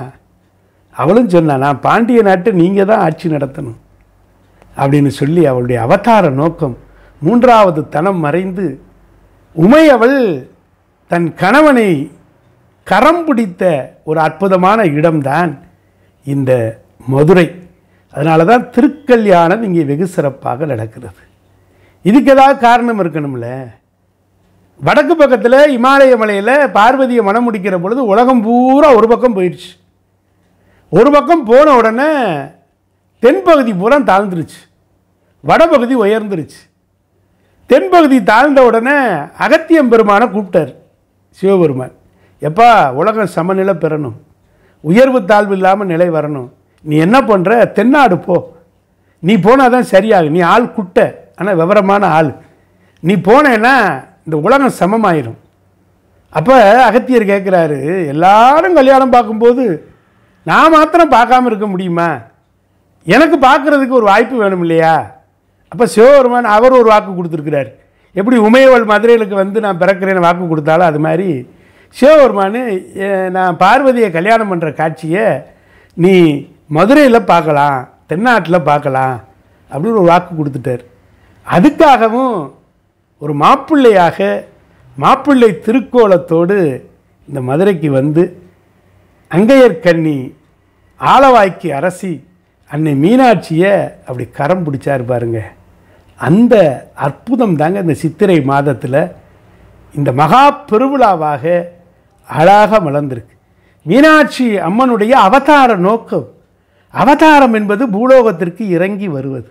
அவளும் சொன்னா, நான் பாண்டிய நாட்டை நீங்கள் தான் ஆட்சி நடத்தணும் அப்படின்னு சொல்லி அவளுடைய அவதார நோக்கம். 3வது தனம் மறைந்து உமை அவள் தன் கணவனை கரம் பிடித்த ஒரு அற்புதமான இடம்தான் இந்த மதுரை. அதனால தான் திருக்கல்யாணம் இங்கே வெகு சிறப்பாக நடக்கிறது. இதுக்கு ஏதாவது காரணம் இருக்கணும்ல. வடக்கு பக்கத்தில் இமாலய மலையில் பார்வதியை மனம் முடிக்கிற பொழுது உலகம் பூரா ஒரு பக்கம் போயிடுச்சு. ஒரு பக்கம் போன உடனே தென்பகுதி பூரா தாழ்ந்துருச்சு, வடபகுதி உயர்ந்துருச்சு. தென்பகுதி தாழ்ந்த உடனே அகத்தியம் பெருமானை கூப்பிட்டார் சிவபெருமான். எப்பா, உலகம் சமநிலை பெறணும், உயர்வு தாழ்வு இல்லாமல் நிலை வரணும். நீ என்ன பண்ணுற, தென்னாடு போ. நீ போனால் தான் சரியாகும். நீ ஆள் குட்டை, ஆனால் விவரமான ஆள். நீ போனேன்னா இந்த உலகம் சமமாயிரும். அப்போ அகத்தியர் கேட்குறாரு, எல்லாரும் கல்யாணம் பார்க்கும்போது நான் மாத்திரம் பார்க்காம இருக்க முடியுமா? எனக்கு பார்க்குறதுக்கு ஒரு வாய்ப்பு வேணும் இல்லையா? அப்போ சிவபெருமான் அவர் ஒரு வாக்கு கொடுத்துருக்கிறார். எப்படி உமையவள் மதுரைகளுக்கு வந்து நான் பிறக்கிறேன்னு வாக்கு கொடுத்தாலும் அது மாதிரி சிவபெருமான் நான் பார்வதியை கல்யாணம் பண்ணுற காட்சியை நீ மதுரையில் பார்க்கலாம், தென்னாட்டில் பார்க்கலாம் அப்படின்னு ஒரு வாக்கு கொடுத்துட்டார். அதுக்காகவும் ஒரு மாப்பிள்ளையாக மாப்பிள்ளை திருக்கோலத்தோடு இந்த மதுரைக்கு வந்து அங்கையர்கண்ணி ஆலவாய்க்கு அரசி அன்னை மீனாட்சியை அப்படி கரம் பிடிச்சார் பாருங்க. அந்த அற்புதம் தாங்க இந்த சித்திரை மாதத்தில் இந்த மகா பெருவிழாவாக அழகாக மலர்ந்திருக்கு. மீனாட்சி அம்மனுடைய அவதார நோக்கம், அவதாரம் என்பது பூலோகத்திற்கு இறங்கி வருவது.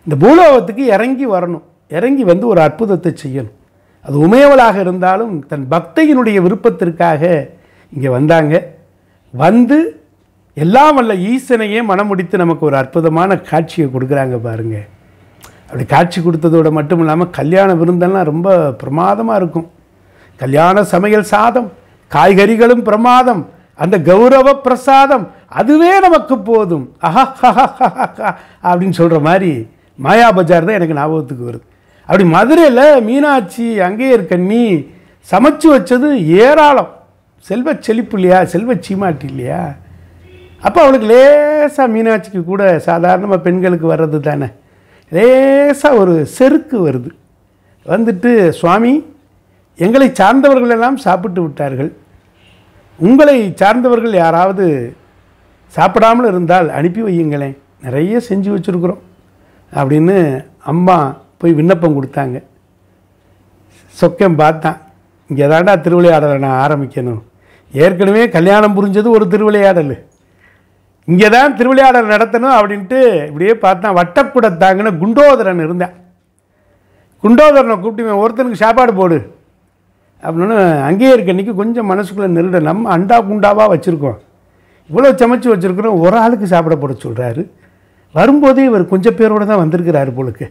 இந்த பூலோகத்துக்கு இறங்கி வரணும், இறங்கி வந்து ஒரு அற்புதத்தை செய்யணும். அது உமையவளாக இருந்தாலும் தன் பக்தையினுடைய விருப்பத்திற்காக இங்கே வந்தாங்க. வந்து எல்லாம் வல்ல ஈசனையே மனம் முடித்து நமக்கு ஒரு அற்புதமான காட்சியை கொடுக்குறாங்க பாருங்க. அப்படி காட்சி கொடுத்ததோடு மட்டும் இல்லாமல் கல்யாண விருந்தெல்லாம் ரொம்ப பிரமாதமாக இருக்கும். கல்யாண சமையல் சாதம், காய்கறிகளும் பிரமாதம், அந்த கௌரவ பிரசாதம் அதுவே நமக்கு போதும். அஹா அப்படின்னு சொல்கிற மாதிரி மாயா பஜார் தான் எனக்கு ஞாபகத்துக்கு வருது. அப்படி மதுரையில் மீனாட்சி அங்கையர்கண்ணி சமைச்சு வச்சது ஏராளம். செல்வ செழிப்பு இல்லையா, செல்வ சீமாட்டி இல்லையா? அப்போ அவளுக்கு லேசாக மீனாட்சிக்கு கூட சாதாரணமாக பெண்களுக்கு வர்றது தானே, லேசாக ஒரு செருக்கு வருது. வந்துட்டு, சுவாமி எங்களை சார்ந்தவர்களெல்லாம் சாப்பிட்டு விட்டார்கள், உங்களை சார்ந்தவர்கள் யாராவது சாப்பிடாமல் இருந்தால் அனுப்பி வையுங்களேன், நிறைய செஞ்சு வச்சுருக்குறோம் அப்படின்னு அம்மா போய் விண்ணப்பம் கொடுத்தாங்க. சொக்கம் பார்த்தான், இங்கே தாண்டா திருவிளையாடலை நான் ஆரம்பிக்கணும். ஏற்கனவே கல்யாணம் புரிஞ்சது ஒரு திருவிளையாடல், இங்கே தான் திருவிளையாடல் நடத்தணும் அப்படின்ட்டு இப்படியே பார்த்தான். வட்டக்குடத்தாங்கன்னு குண்டோதரன் இருந்தேன். குண்டோதரனை கூப்பிட்டு ஒருத்தனுக்கு சாப்பாடு போடு அப்படின்னு அங்கையர்கண்ணிக்கு கொஞ்சம் மனசுக்குள்ளே நெருட. நம்ம அண்டா குண்டாவாக வச்சுருக்கோம், இவ்வளோ சமைச்சு வச்சுருக்கிறோம், ஒரு ஆளுக்கு சாப்பிட போட சொல்கிறாரு. வரும்போதே இவர் கொஞ்சம் பேரோடு தான் வந்திருக்கிறாரு போலுக்கு,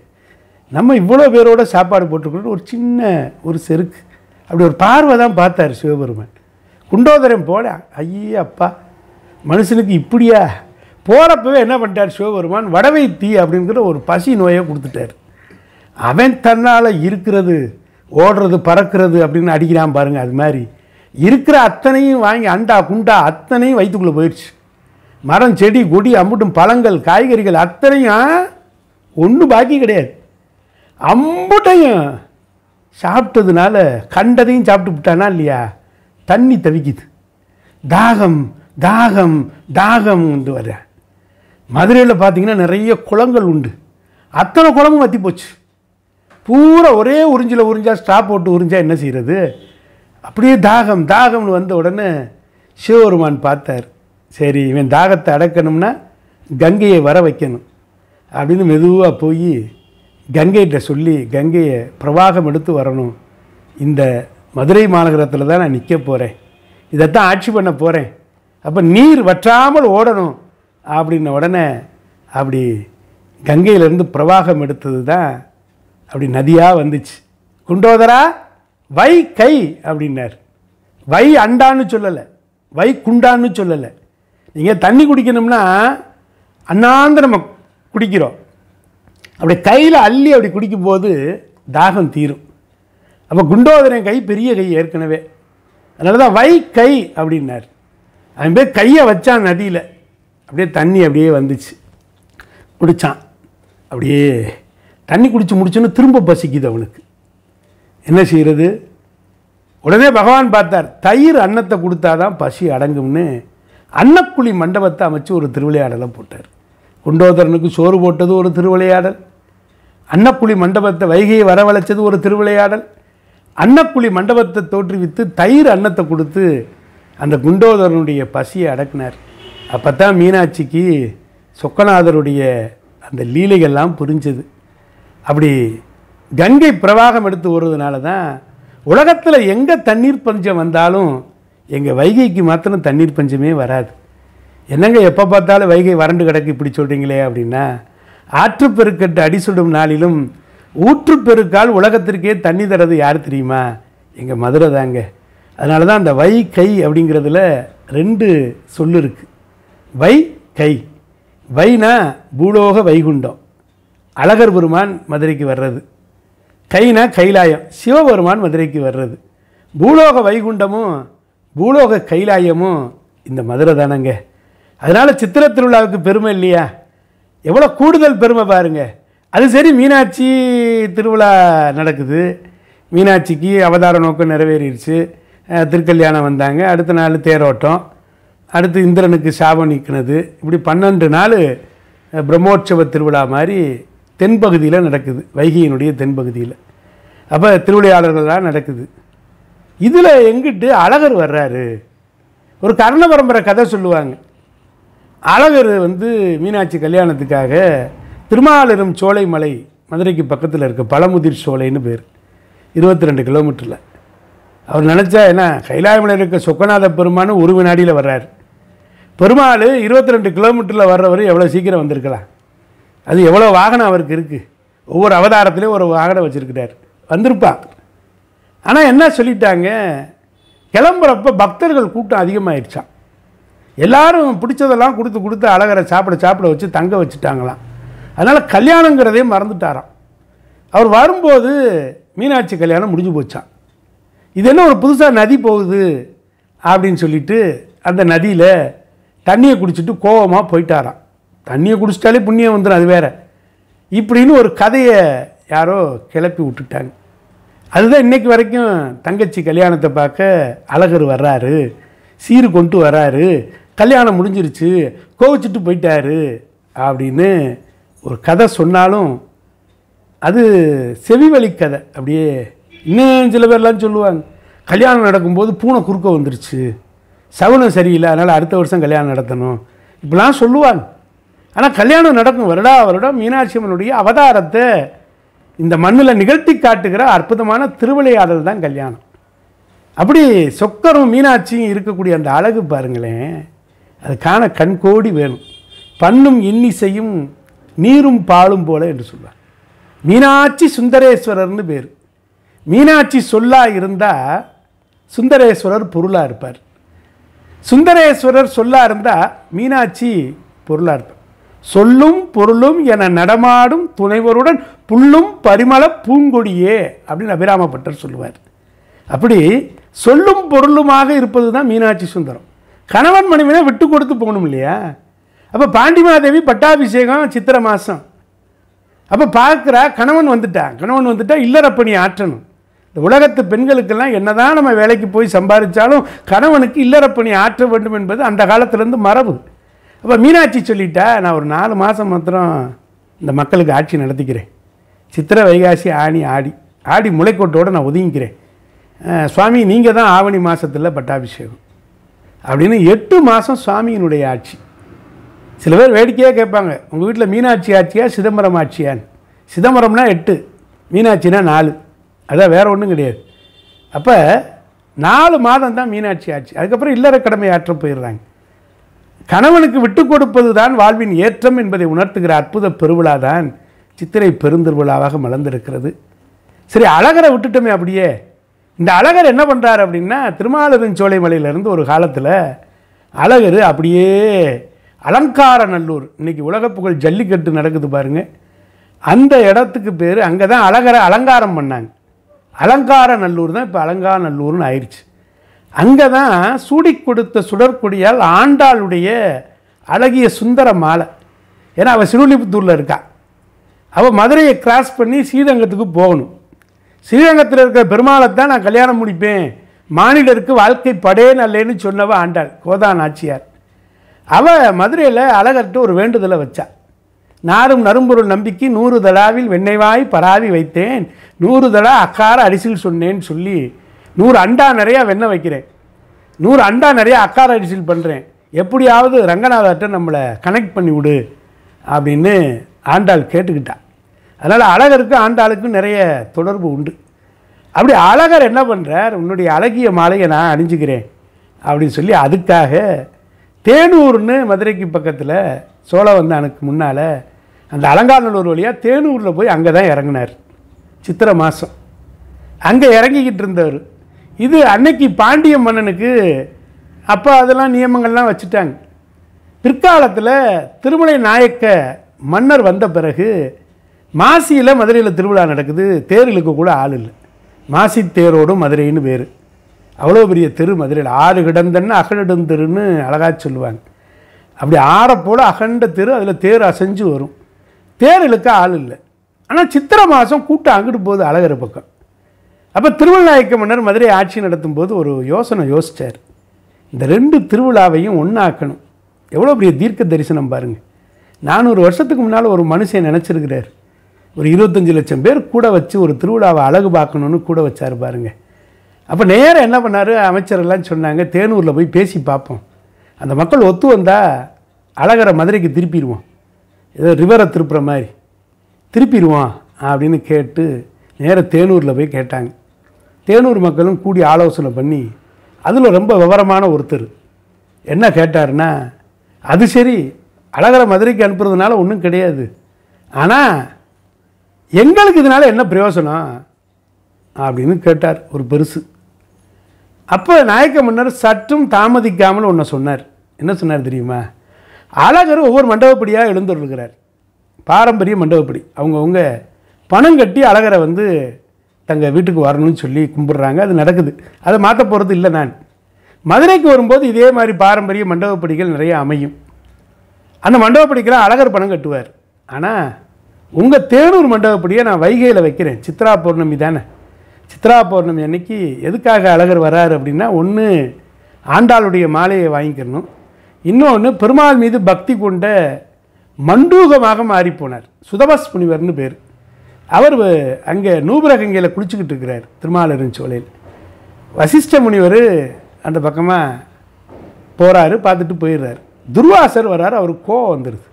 நம்ம இவ்வளோ பேரோட சாப்பாடு போட்டுருக்கோம். ஒரு சின்ன ஒரு செருக்கு அப்படி ஒரு பார்வை தான் பார்த்தார் சிவபெருமான். குண்டோதரன் போல, ஐயே அப்பா மனுஷனுக்கு இப்படியா? போகிறப்பவே என்ன பண்ணிட்டார் சிவபெருமான், வடவை தீ அப்படிங்கிற ஒரு பசி நோயை கொடுத்துட்டார். அவன் தன்னால் இருக்கிறது, ஓடுறது, பறக்கிறது அப்படின்னு அடிக்கிறான் பாருங்கள். அது மாதிரி இருக்கிற அத்தனையும் வாங்கி அண்டா குண்டா அத்தனையும் வயிற்றுக்குள்ளே போயிடுச்சு. மரம் செடி கொடி அம்புட்டும் பழங்கள் காய்கறிகள் அத்தனையும் ஒன்றும் பாக்கி கிடையாது. அம்புட்டையும் சாப்பிட்டதுனால கண்டதையும் சாப்பிட்டு விட்டானா இல்லையா, தண்ணி தவிக்குது. தாகம் தாகம் தாகம் என்று வர. மதுரையில் பார்த்தீங்கன்னா நிறைய குளங்கள் உண்டு, அத்தனை குளமும் வற்றி போச்சு. பூரா ஒரே உறிஞ்சில் உறிஞ்சா, ஸ்டாப் போட்டு உறிஞ்சா என்ன செய்கிறது? அப்படியே தாகம் தாகம்னு வந்த உடனே சிவபெருமான் பார்த்தார், சரி இவன் தாகத்தை அடக்கணும்னா கங்கையை வர வைக்கணும் அப்படின்னு மெதுவாக போய் கங்கைகிட்ட சொல்லி கங்கையை பிரவாகம் எடுத்து வரணும். இந்த மதுரை மாநகரத்தில் தான் நான் நிற்க போகிறேன், இதைத்தான் ஆட்சி பண்ண போகிறேன் அப்போ நீர் வற்றாமல் ஓடணும் அப்படின்ன உடனே அப்படி கங்கையிலேருந்து பிரவாகம் எடுத்தது தான் அப்படி நதியாக வந்துச்சு. குண்டோதரா வை கை அப்படின்னார். வை அண்டான்னு சொல்லலை, வை குண்டான்னு சொல்லலை. நீங்கள் தண்ணி குடிக்கணும்னா அண்ணாந்து நம்ம குடிக்கிறோம், அப்படி கையில் அள்ளி அப்படி குடிக்கும்போது தாகம் தீரும். அப்போ குண்டோதரன் கை பெரிய கை ஏற்கனவே, அதனால தான் வை கை அப்படின்னார். அவன் போய் கையை வச்சான் நதியில், அப்படியே தண்ணி அப்படியே வந்துச்சு, குடித்தான். அப்படியே தண்ணி குடித்து முடிச்சோன்னு திரும்ப பசிக்குது அவனுக்கு. என்ன செய்கிறது? உடனே பகவான் பார்த்தார், தயிர் அன்னத்தை கொடுத்தாதான் பசி அடங்கும்னு அன்னக்குழி மண்டபத்தை அமைச்சு ஒரு திருவிளையாடலை போட்டார். குண்டோதரனுக்கு சோறு போட்டது ஒரு திருவிளையாடல், அன்னக்குழி மண்டபத்தை வைகையை வரவழைச்சது ஒரு திருவிளையாடல், அன்னக்குழி மண்டபத்தை தோற்றுவித்து தயிர் அன்னத்தை கொடுத்து அந்த குண்டோதரனுடைய பசியை அடக்கினார். அப்போ தான் மீனாட்சிக்கு சொக்கநாதருடைய அந்த லீலைகள்லாம் புரிஞ்சது. அப்படி கங்கை பிரவாகம் எடுத்து வருவதனால தான் உலகத்தில் எங்கே தண்ணீர் பஞ்சம் வந்தாலும் எங்கள் வைகைக்கு மாத்திரம் தண்ணீர் பஞ்சமே வராது. என்னங்க எப்போ பார்த்தாலும் வைகை வறண்டு கிடக்கு இப்படி சொல்கிறீங்களே அப்படின்னா, ஆற்றுப்பெருக்கட்டு அடிசுடும் நாளிலும் ஊற்றுப்பெருக்கால் உலகத்திற்கே தண்ணி தரது யார் தெரியுமா? எங்கள் மதுரை தாங்க. அதனால தான் அந்த வை கை அப்படிங்கிறதுல 2 சொல்லு இருக்குது. வை கை, வைனா பூலோக வைகுண்டம், அழகர் பெருமான் மதுரைக்கு வர்றது. கைனா கைலாயம், சிவபெருமான் மதுரைக்கு வர்றது. பூலோக வைகுண்டமும் பூலோக கைலாயமும் இந்த மதுரை தானங்க. அதனால் சித்திரை திருவிழாவுக்கு பெருமை இல்லையா? எவ்வளோ கூடுதல் பெருமை பாருங்க. அது சரி, மீனாட்சி திருவிழா நடக்குது, மீனாட்சிக்கு அவதார நோக்கம் நிறைவேறிடுச்சு, திருக்கல்யாணம் வந்தாங்க, அடுத்த நாள் தேரோட்டம், அடுத்து இந்திரனுக்கு சாபம் நீக்கினது, இப்படி 12 நாள் பிரம்மோற்சவ திருவிழா மாதிரி தென்பகுதியில் நடக்குது, வைகையினுடைய தென்பகுதியில். அப்போ திருவிளையாடல்கள் தான் நடக்குது. இதில் எங்கிட்டு அழகர் வர்றாரு. ஒரு கர்ண பரம்பரை கதை சொல்லுவாங்க. அழகர் மீனாட்சி கல்யாணத்துக்காக திருமாலிரும் சோலை மலை, மதுரைக்கு பக்கத்தில் இருக்க பழமுதிர் சோலைன்னு பேர், 22 கிலோமீட்டரில். அவர் நினச்சா என்ன, கைலாயமலை இருக்க சொக்கநாத பெருமானு ஒரு வினாடியில் வர்றார். பெருமாள் 22 கிலோமீட்டரில் வர்றவர் எவ்வளோ சீக்கிரம் வந்திருக்கலாம்? அது எவ்வளோ வாகனம் அவருக்கு இருக்குது, ஒவ்வொரு அவதாரத்துலேயும் ஒரு வாகனம் வச்சுருக்கிறார், வந்திருப்பான். ஆனால் என்ன சொல்லிட்டாங்க, கிளம்புறப்ப பக்தர்கள் கூட்டம் அதிகமாகிடுச்சான். எல்லாரும் பிடிச்சதெல்லாம் கொடுத்து அழகரை சாப்பிட வச்சு தங்க வச்சுட்டாங்களாம். அதனால் கல்யாணங்கிறதே மறந்துட்டாராம். அவர் வரும்போது மீனாட்சி கல்யாணம் முடிஞ்சு போச்சான். இது என்ன ஒரு புதுசாக நதி போகுது அப்படின்னு சொல்லிட்டு அந்த நதியில் தண்ணியை குடிச்சிட்டு கோவமாக போயிட்டாராம். தண்ணியை குடிச்சிட்டாலே புண்ணியம் வந்துடும், அது வேற. இப்படின்னு ஒரு கதையை யாரோ கிளப்பி விட்டுட்டாங்க. அதுதான் இன்றைக்கு வரைக்கும் தங்கச்சி கல்யாணத்தை பார்க்க அழகர் வர்றாரு, சீரு கொண்டு வர்றாரு, கல்யாணம் முடிஞ்சிருச்சு, கோவிச்சிட்டு போயிட்டாரு அப்படின்னு ஒரு கதை சொன்னாலும் அது செவிவழி கதை. அப்படியே இன்னும் சில பேர்லாம் சொல்லுவாங்க, கல்யாணம் நடக்கும்போது பூனை குறுக்க வந்துருச்சு, சகுனம் சரியில்லை, அதனால் அடுத்த வருஷம் கல்யாணம் நடத்தணும், இப்படிலாம் சொல்லுவாங்க. ஆனால் கல்யாணம் நடக்கும், வருடம் மீனாட்சி அம்மனுடைய அவதாரத்தை இந்த மண்ணில் நிகழ்த்தி காட்டுகிற அற்புதமான திருவிளையாடல் தான் கல்யாணம். அப்படி சொக்கரும் மீனாட்சியும் இருக்கக்கூடிய அந்த அழகு பாருங்களேன், அது காண கண்கோடி வேணும். பண்ணும் இன்னிசையும் நீரும் பாலும் போல என்று சொல்வார். மீனாட்சி சுந்தரேஸ்வரர்னு பேர். மீனாட்சி சொல்லா இருந்தால் சுந்தரேஸ்வரர் பொருளாக இருப்பார், சுந்தரேஸ்வரர் சொல்லா இருந்தால் மீனாட்சி பொருளாக இருப்பார். சொல்லும் பொருளும் என நடமாடும் துணைவருடன் புல்லும் பரிமள பூங்கொடியே அப்படின்னு அபிராமப்பட்டர் சொல்லுவார். அப்படி சொல்லும் பொருளுமாக இருப்பது தான் மீனாட்சி சுந்தரம். கணவன் மனைவினா விட்டு கொடுத்து போகணும் இல்லையா? அப்போ பாண்டிமாதேவி பட்டாபிஷேகம் சித்திரை மாதம். அப்போ பார்க்குறா, கணவன் வந்துட்டா இல்லறப்பணி ஆற்றணும். இந்த உலகத்து பெண்களுக்கெல்லாம் என்னதான் நம்ம வேலைக்கு போய் சம்பாதிச்சாலும் கணவனுக்கு இல்லறப்பணி ஆற்ற வேண்டும் என்பது அந்த காலத்திலேருந்து மரபு. அப்போ மீனாட்சி சொல்லிட்டா, நான் ஒரு 4 மாதம் மாத்திரம் இந்த மக்களுக்கு ஆட்சி நடத்திக்கிறேன், சித்திரை வைகாசி ஆடி முளைக்கோட்டோடு நான் ஒதுங்கிக்கிறேன், சுவாமி நீங்கள் தான் ஆவணி மாதத்தில் பட்டாபிஷேகம் அப்படின்னு 8 மாதம் சுவாமியினுடைய ஆட்சி. சில பேர் வேடிக்கையாக கேட்பாங்க, உங்கள் வீட்டில் மீனாட்சி ஆட்சியா சிதம்பரம் ஆட்சியான்னு. சிதம்பரம்னா 8, மீனாட்சினா 4, அதான் வேறு ஒன்றும் கிடையாது. அப்போ 4 மாதம் தான் மீனாட்சி ஆட்சி. அதுக்கப்புறம் இல்லற கடமை ஆற்ற போயிடுறாங்க. கணவனுக்கு விட்டு கொடுப்பது தான் வாழ்வின் ஏற்றம் என்பதை உணர்த்துகிற அற்புத பெருவிழா தான் சித்திரை பெருந்திருவிழாவாக மலர்ந்திருக்கிறது. சரி, அழகரை விட்டுட்டோமே. அப்படியே இந்த அழகர் என்ன பண்ணுறார் அப்படின்னா, திருமாலிருஞ்சோலை மலையிலேருந்து ஒரு காலத்தில் அழகர் அப்படியே அலங்கார நல்லூர், இன்றைக்கி உலக புகழ் ஜல்லிக்கட்டு நடக்குது பாருங்கள், அந்த இடத்துக்கு பேர், அங்கே தான் அழகரை அலங்காரம் பண்ணாங்க. அலங்கார நல்லூர் தான் இப்போ அலங்கார நல்லூர்னு ஆயிடுச்சு. அங்கே தான் சூடி கொடுத்த சுடற்கொடியால் ஆண்டாளுடைய அழகிய சுந்தர மாலை. ஏன்னா அவள் சிறுவில்லிபுத்தூரில் இருக்கா. அவள் மதுரையை கிராஸ் பண்ணி ஸ்ரீரங்கத்துக்கு போகணும். ஸ்ரீரங்கத்தில் இருக்கிற பெருமாளைத்தான் நான் கல்யாணம் முடிப்பேன், மானிடருக்கு வாழ்க்கை படே நல்லேன்னு சொன்னவ ஆண்டாள் கோதா நாச்சியார். அவள் மதுரையில் அழகர்கிட்ட ஒரு வேண்டுதலை வச்சா. நாரும் நறும்பொருள் நம்பிக்கை 100 தடாவில் வெண்ணெய்வாய் பராவி வைத்தேன், 100 தடா அக்கார அரிசில் சொன்னேன்னு சொல்லி 100 அண்டா நிறையா வெண்ணெய் வைக்கிறேன், 100 அண்டா நிறையா அக்கார அரிசில் பண்ணுறேன், எப்படியாவது ரங்கநாதர்கிட்ட நம்மளை கனெக்ட் பண்ணி விடு அப்படின்னு ஆண்டாள் கேட்டுக்கிட்டான். அதனால் அழகருக்கு ஆண்டாளுக்கும் நிறைய தொடர்பு உண்டு. அப்படி அழகர் என்ன பண்ணுறார், உன்னுடைய அழகிய மாலையை நான் அணிஞ்சுக்கிறேன் அப்படின்னு சொல்லி அதுக்காக தேனூர்னு மதுரைக்கு பக்கத்தில் சோழவந்தானுக்கு முன்னால் அந்த அலங்காநல்லூர் வழியாக தேனூரில் போய் அங்கே தான் இறங்கினார். சித்திரை மாதம் அங்கே இறங்கிக்கிட்டு இருந்தவர். இது அன்னைக்கு பாண்டிய மன்னனுக்கு அப்போ அதெல்லாம் நியமங்கள்லாம் வச்சுட்டாங்க. பிற்காலத்தில் திருமலை நாயக்க மன்னர் வந்த பிறகு மாசியில் மதுரையில் திருவிழா நடக்குது. தேரிலுக்கு கூட ஆள் இல்லை. மாசி தேரோடும் மதுரைன்னு பேர். அவ்வளோ பெரிய தெரு மதுரையில். 6 கிடந்தன்னு அகலிடம் தெருன்னு அழகாக சொல்லுவாங்க. அப்படி ஆறப்போல் அகண்ட தெரு, அதில் தேர் அசைஞ்சு வரும். தேரிலுக்கு ஆள் இல்லை. ஆனால் சித்திரை மாதம் கூட்டம் அங்கிட்டு போகுது அழகர் பக்கம். அப்போ திருவள்ளாயக்க மன்னர் மதுரை ஆட்சி நடத்தும் போது ஒரு யோசனை யோசித்தார். இந்த 2 திருவிழாவையும் ஒன்றாக்கணும். எவ்வளோ பெரிய தீர்க்க தரிசனம் பாருங்கள். 400 வருஷத்துக்கு முன்னால் ஒரு மனுஷன் நினச்சிருக்கிறார். ஒரு 25 லட்சம் பேர் கூட வச்சு ஒரு திருவிழாவை அழகு பார்க்கணுன்னு கூட வச்சார் பாருங்கள். அப்போ நேரம் என்ன பண்ணார், அமைச்சரெல்லாம் சொன்னாங்க, தேனூரில் போய் பேசி பார்ப்போம், அந்த மக்கள் ஒத்து வந்தால் அழகரை மதுரைக்கு திருப்பிடுவோம், ஏதோ ரிவரை திருப்புற மாதிரி திருப்பிடுவோம் அப்படின்னு கேட்டு நேராக தேனூரில் போய் கேட்டாங்க. தேனூர் மக்களும் கூடி ஆலோசனை பண்ணி அதில் ரொம்ப விவரமான ஒருத்தர் என்ன கேட்டார்னா, அது சரி அழகரை மதுரைக்கு அனுப்புறதுனால ஒன்றும் கிடையாது, ஆனால் எங்களுக்கு இதனால் என்ன பிரயோசனம் அப்படின்னு கேட்டார் ஒரு பெருசு. அப்போ நாயக்க மன்னர் சற்றும் தாமதிக்காமல் ஒன்று சொன்னார். என்ன சொன்னார் தெரியுமா, அழகர் ஒவ்வொரு மண்டபப்படியாக எழுந்துருக்கிறார். பாரம்பரிய மண்டபப்படி அவங்கவுங்க பணம் கட்டி அழகரை வந்து தங்கள் வீட்டுக்கு வரணும்னு சொல்லி கும்பிட்றாங்க. அது நடக்குது. அதை மாற்ற போகிறது இல்லை. நான் மதுரைக்கு வரும்போது இதே மாதிரி பாரம்பரிய மண்டபப்படிகள் நிறைய அமையும். அந்த மண்டபப்படிக்கெல்லாம் அழகர் பணம் கட்டுவார். ஆனால் உங்கள் தேனூர் மண்டபப்படியை நான் வைகையில் வைக்கிறேன். சித்ரா பௌர்ணமி தானே, சித்ரா பௌர்ணமி அன்னைக்கு எதுக்காக அழகர் வராரு அப்படின்னா, ஒன்று ஆண்டாளுடைய மாலையை வாங்கிக்கணும், இன்னொன்று பெருமாள் மீது பக்தி கொண்ட மண்டூகமாக மாறிப்போனார். சுதபஸ் முனிவர்னு பேர். அவர் அங்கே நூபுரகங்கையில் குளிச்சுக்கிட்டு இருக்கிறார் திருமாலிருஞ்சோலையில். வசிஷ்ட முனிவர் அந்த பக்கமாக போகிறாரு, பார்த்துட்டு போயிடுறார். துர்வாசர் வர்றாரு, அவருக்கு கோவம் வந்துடுது.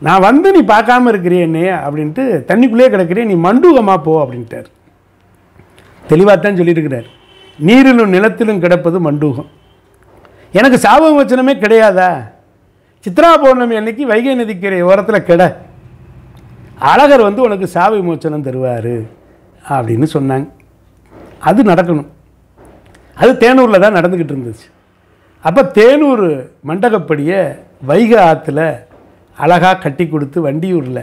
நான் வந்து நீ பார்க்காம இருக்கிறேன் என்னையே அப்படின்ட்டு, தண்ணிக்குள்ளேயே கிடக்கிறேன், நீ மண்டூகமாக போ அப்படின்ட்டார். தெளிவாக தான் சொல்லியிருக்கிறார், நீரிலும் நிலத்திலும் கிடப்பது மண்டூகம். எனக்கு சாப விமோச்சனமே கிடையாதா, சித்ரா பௌர்ணமி அன்னைக்கு வைகை நதிக்கரை ஓரத்தில் கிட, அழகர் வந்து உனக்கு சாப விமோச்சனம் தருவார் அப்படின்னு சொன்னாங்க. அது நடக்கணும். அது தேனூரில் தான் நடந்துக்கிட்டு இருந்துச்சு. அப்போ தேனூர் மண்டகப்படியை வைகை ஆற்றுல அழகாக கட்டி கொடுத்து வண்டியூரில்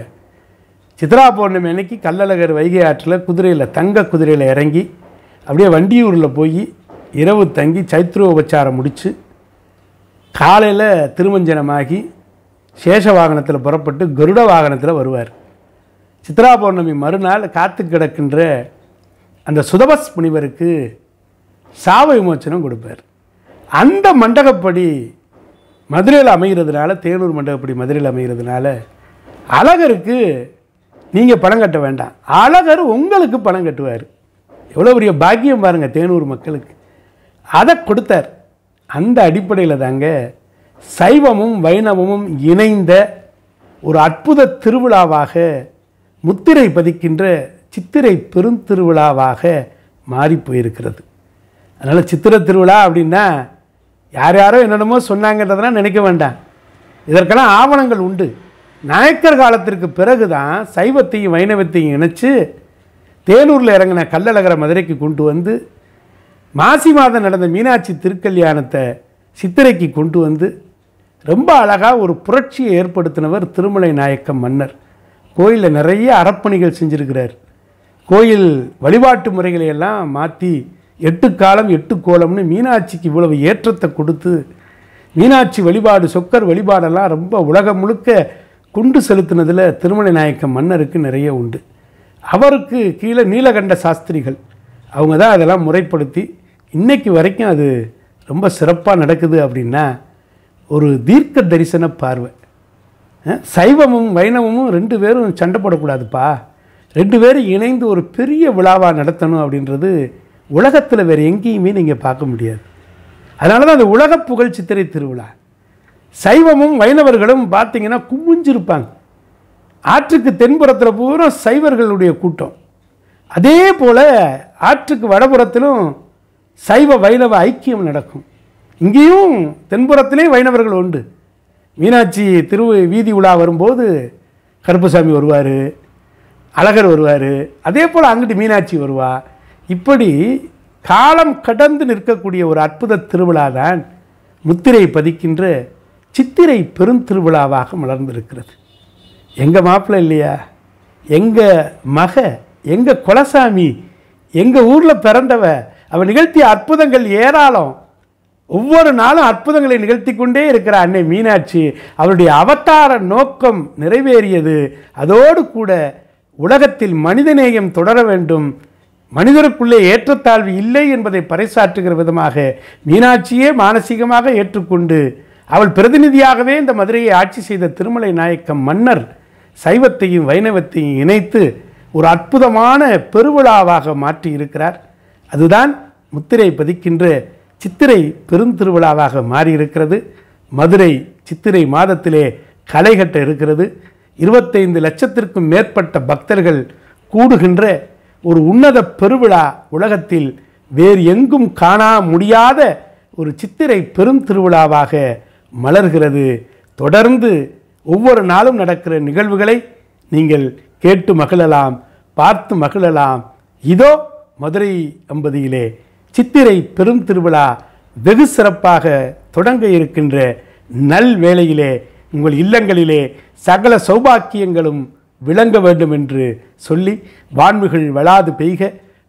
சித்ரா பௌர்ணமி அன்னைக்கு கள்ளழகர் வைகை ஆற்றில் குதிரையில் தங்க குதிரையில் இறங்கி அப்படியே வண்டியூரில் போய் இரவு தங்கி சைத்ரோபச்சாரம் முடித்து காலையில் திருமஞ்சனமாகி சேஷ வாகனத்தில் புறப்பட்டு கருட வாகனத்தில் வருவார். சித்ரா பௌர்ணமி மறுநாள் காத்து கிடக்கின்ற அந்த சுதபஸ் முனிவருக்கு சாப விமோச்சனம் கொடுப்பார். அந்த மண்டகப்படி மதுரையில் அமைகிறதுனால, தேனூர் மண்டகப்படி மதுரையில் அமைகிறதுனால அழகருக்கு நீங்கள் பணம் கட்ட வேண்டாம், அழகர் உங்களுக்கு பணம் கட்டுவார். எவ்வளோ பெரிய பாக்கியம் பாருங்கள் தேனூர் மக்களுக்கு. அதை கொடுத்தார். அந்த அடிப்படையில் தாங்க சைவமும் வைணவமும் இணைந்த ஒரு அற்புத திருவிழாவாக, முத்திரை பதிக்கின்ற சித்திரை பெருந்திருவிழாவாக மாறி போயிருக்கிறது. அதனால் சித்திரை திருவிழா அப்படின்னா யார் யாரோ என்னென்னமோ சொன்னாங்கன்றதெல்லாம் நினைக்க வேண்டாம். இதற்கெல்லாம் ஆவணங்கள் உண்டு. நாயக்கர் காலத்திற்கு பிறகு தான் சைவத்தையும் வைணவத்தையும் இணைச்சு தேனூரில் இறங்கின கள்ளழகரை மதுரைக்கு கொண்டு வந்து மாசி மாதம் நடந்த மீனாட்சி திருக்கல்யாணத்தை சித்திரைக்கு கொண்டு வந்து ரொம்ப அழகாக ஒரு புரட்சியை ஏற்படுத்தினவர் திருமலை நாயக்க மன்னர். கோயிலில் நிறைய அறப்பணிகள் செஞ்சுருக்கிறார். கோயில் வழிபாட்டு முறைகளை எல்லாம் மாற்றி 8 காலம் 8 கோலம்னு மீனாட்சிக்கு இவ்வளவு ஏற்றத்தை கொடுத்து மீனாட்சி வழிபாடு சொக்கர் வழிபாடெல்லாம் ரொம்ப உலகம் முழுக்க கொண்டு செலுத்தினதில் திருமலை நாயக்க மன்னருக்கு நிறைய உண்டு. அவருக்கு கீழே நீலகண்ட சாஸ்திரிகள் அவங்க தான் அதெல்லாம் முறைப்படுத்தி இன்றைக்கு வரைக்கும் அது ரொம்ப சிறப்பாக நடக்குது. அப்படின்னா ஒரு தீர்க்க தரிசன பார்வை. சைவமும் வைணவமும் 2 பேரும் சண்டை போடக்கூடாதுப்பா, 2 பேரும் இணைந்து ஒரு பெரிய விழாவாக நடத்தணும் அப்படின்றது உலகத்தில் வேறு எங்கேயுமே நீங்கள் பார்க்க முடியாது. அதனால தான் அந்த உலக புகழ் சித்திரை திருவிழா. சைவமும் வைணவர்களும் பார்த்திங்கன்னா குமிஞ்சிருப்பாங்க. ஆற்றுக்கு தென்புறத்தில் பூரா சைவர்களுடைய கூட்டம், அதே போல் ஆற்றுக்கு வடபுறத்திலும் சைவ வைணவ ஐக்கியம் நடக்கும். இங்கேயும் தென்புறத்திலே வைணவர்கள் உண்டு. மீனாட்சி வீதி உலா வரும்போது கருப்பசாமி வருவார், அழகர் வருவார், அதே போல் அங்கிட்டு மீனாட்சி வருவா. இப்படி காலம் கடந்து நிற்கக்கூடிய ஒரு அற்புத திருவிழா தான் முத்திரை பதிக்கின்ற சித்திரை பெருந்திருவிழாவாக மலர்ந்திருக்கிறது. எங்கள் மாப்பிள்ளை இல்லையா, எங்கள் மக, எங்கள் குலசாமி, எங்கள் ஊரில் பிறந்தவ, அவள் நிகழ்த்திய அற்புதங்கள் ஏராளம். ஒவ்வொரு நாளும் அற்புதங்களை நிகழ்த்தி கொண்டே இருக்கிற அன்னை மீனாட்சி அவருடைய அவதார நோக்கம் நிறைவேறியது. அதோடு கூட உலகத்தில் மனிதநேயம் தொடர வேண்டும், மனிதருக்குள்ளே ஏற்றத்தாழ்வு இல்லை என்பதை பறைசாற்றுகிற விதமாக மீனாட்சியே மானசீகமாக ஏற்றுக்கொண்டு அவள் பிரதிநிதியாகவே இந்த மதுரையை ஆட்சி செய்த திருமலை நாயக்க மன்னர் சைவத்தையும் வைணவத்தையும் இணைத்து ஒரு அற்புதமான பெருவிழாவாக மாற்றி இருக்கிறார். அதுதான் முத்திரை பதிக்கின்ற சித்திரை பெருந்திருவிழாவாக மாறியிருக்கிறது. மதுரை சித்திரை மாதத்திலே களை கட்ட இருக்கிறது. 25 லட்சத்திற்கும் மேற்பட்ட பக்தர்கள் கூடுகின்ற ஒரு உன்னத பெருவிழா, உலகத்தில் வேறு எங்கும் காண முடியாத ஒரு சித்திரை பெருந்திருவிழாவாக மலர்கிறது. தொடர்ந்து ஒவ்வொரு நாளும் நடக்கிற நிகழ்வுகளை நீங்கள் கேட்டு மகிழலாம், பார்த்து மகிழலாம். இதோ மதுரை அம்பதியிலே சித்திரை பெருந்திருவிழா வெகு சிறப்பாக தொடங்க இருக்கின்ற நல் வேளையிலே உங்கள் இல்லங்களிலே சகல சௌபாக்கியங்களும் விளங்க வேண்டும் என்று சொல்லி, வான்மிகள் வளாது பெய்க,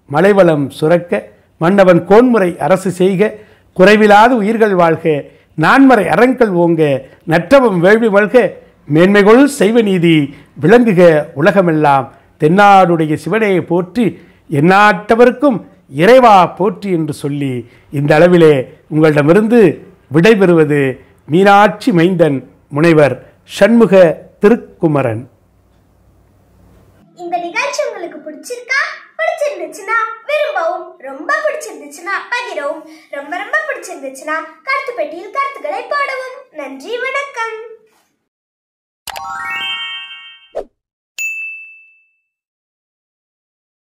மலைவளம் சுரக்க, மன்னவன் கோன்முறை அரசு செய்க, குறைவிலாது உயிர்கள் வாழ்க, நான்மறை அறங்கள் ஓங்க, நற்றவம் வேள்வி வழ்க, மேன்மைகொள் செய்வ நீதி விளங்குக உலகமெல்லாம், தென்னாடுடைய சிவனையை போற்றி எந்நாட்டவருக்கும் இறைவா போற்றி என்று சொல்லி இந்த அளவிலே உங்களிடமிருந்து விடைபெறுவது மீனாட்சி மைந்தன் முனைவர் சண்முக திருக்குமரன். இந்த நிகழ்ச்சி உங்களுக்கு பிடிச்சிருந்துச்சுன்னா விரும்பவும், ரொம்ப பிடிச்சிருந்துச்சுன்னா பகிரவும், ரொம்ப ரொம்ப பிடிச்சிருந்துச்சுன்னா கருத்து பெட்டியில் கருத்துக்களை போடவும். நன்றி, வணக்கம்.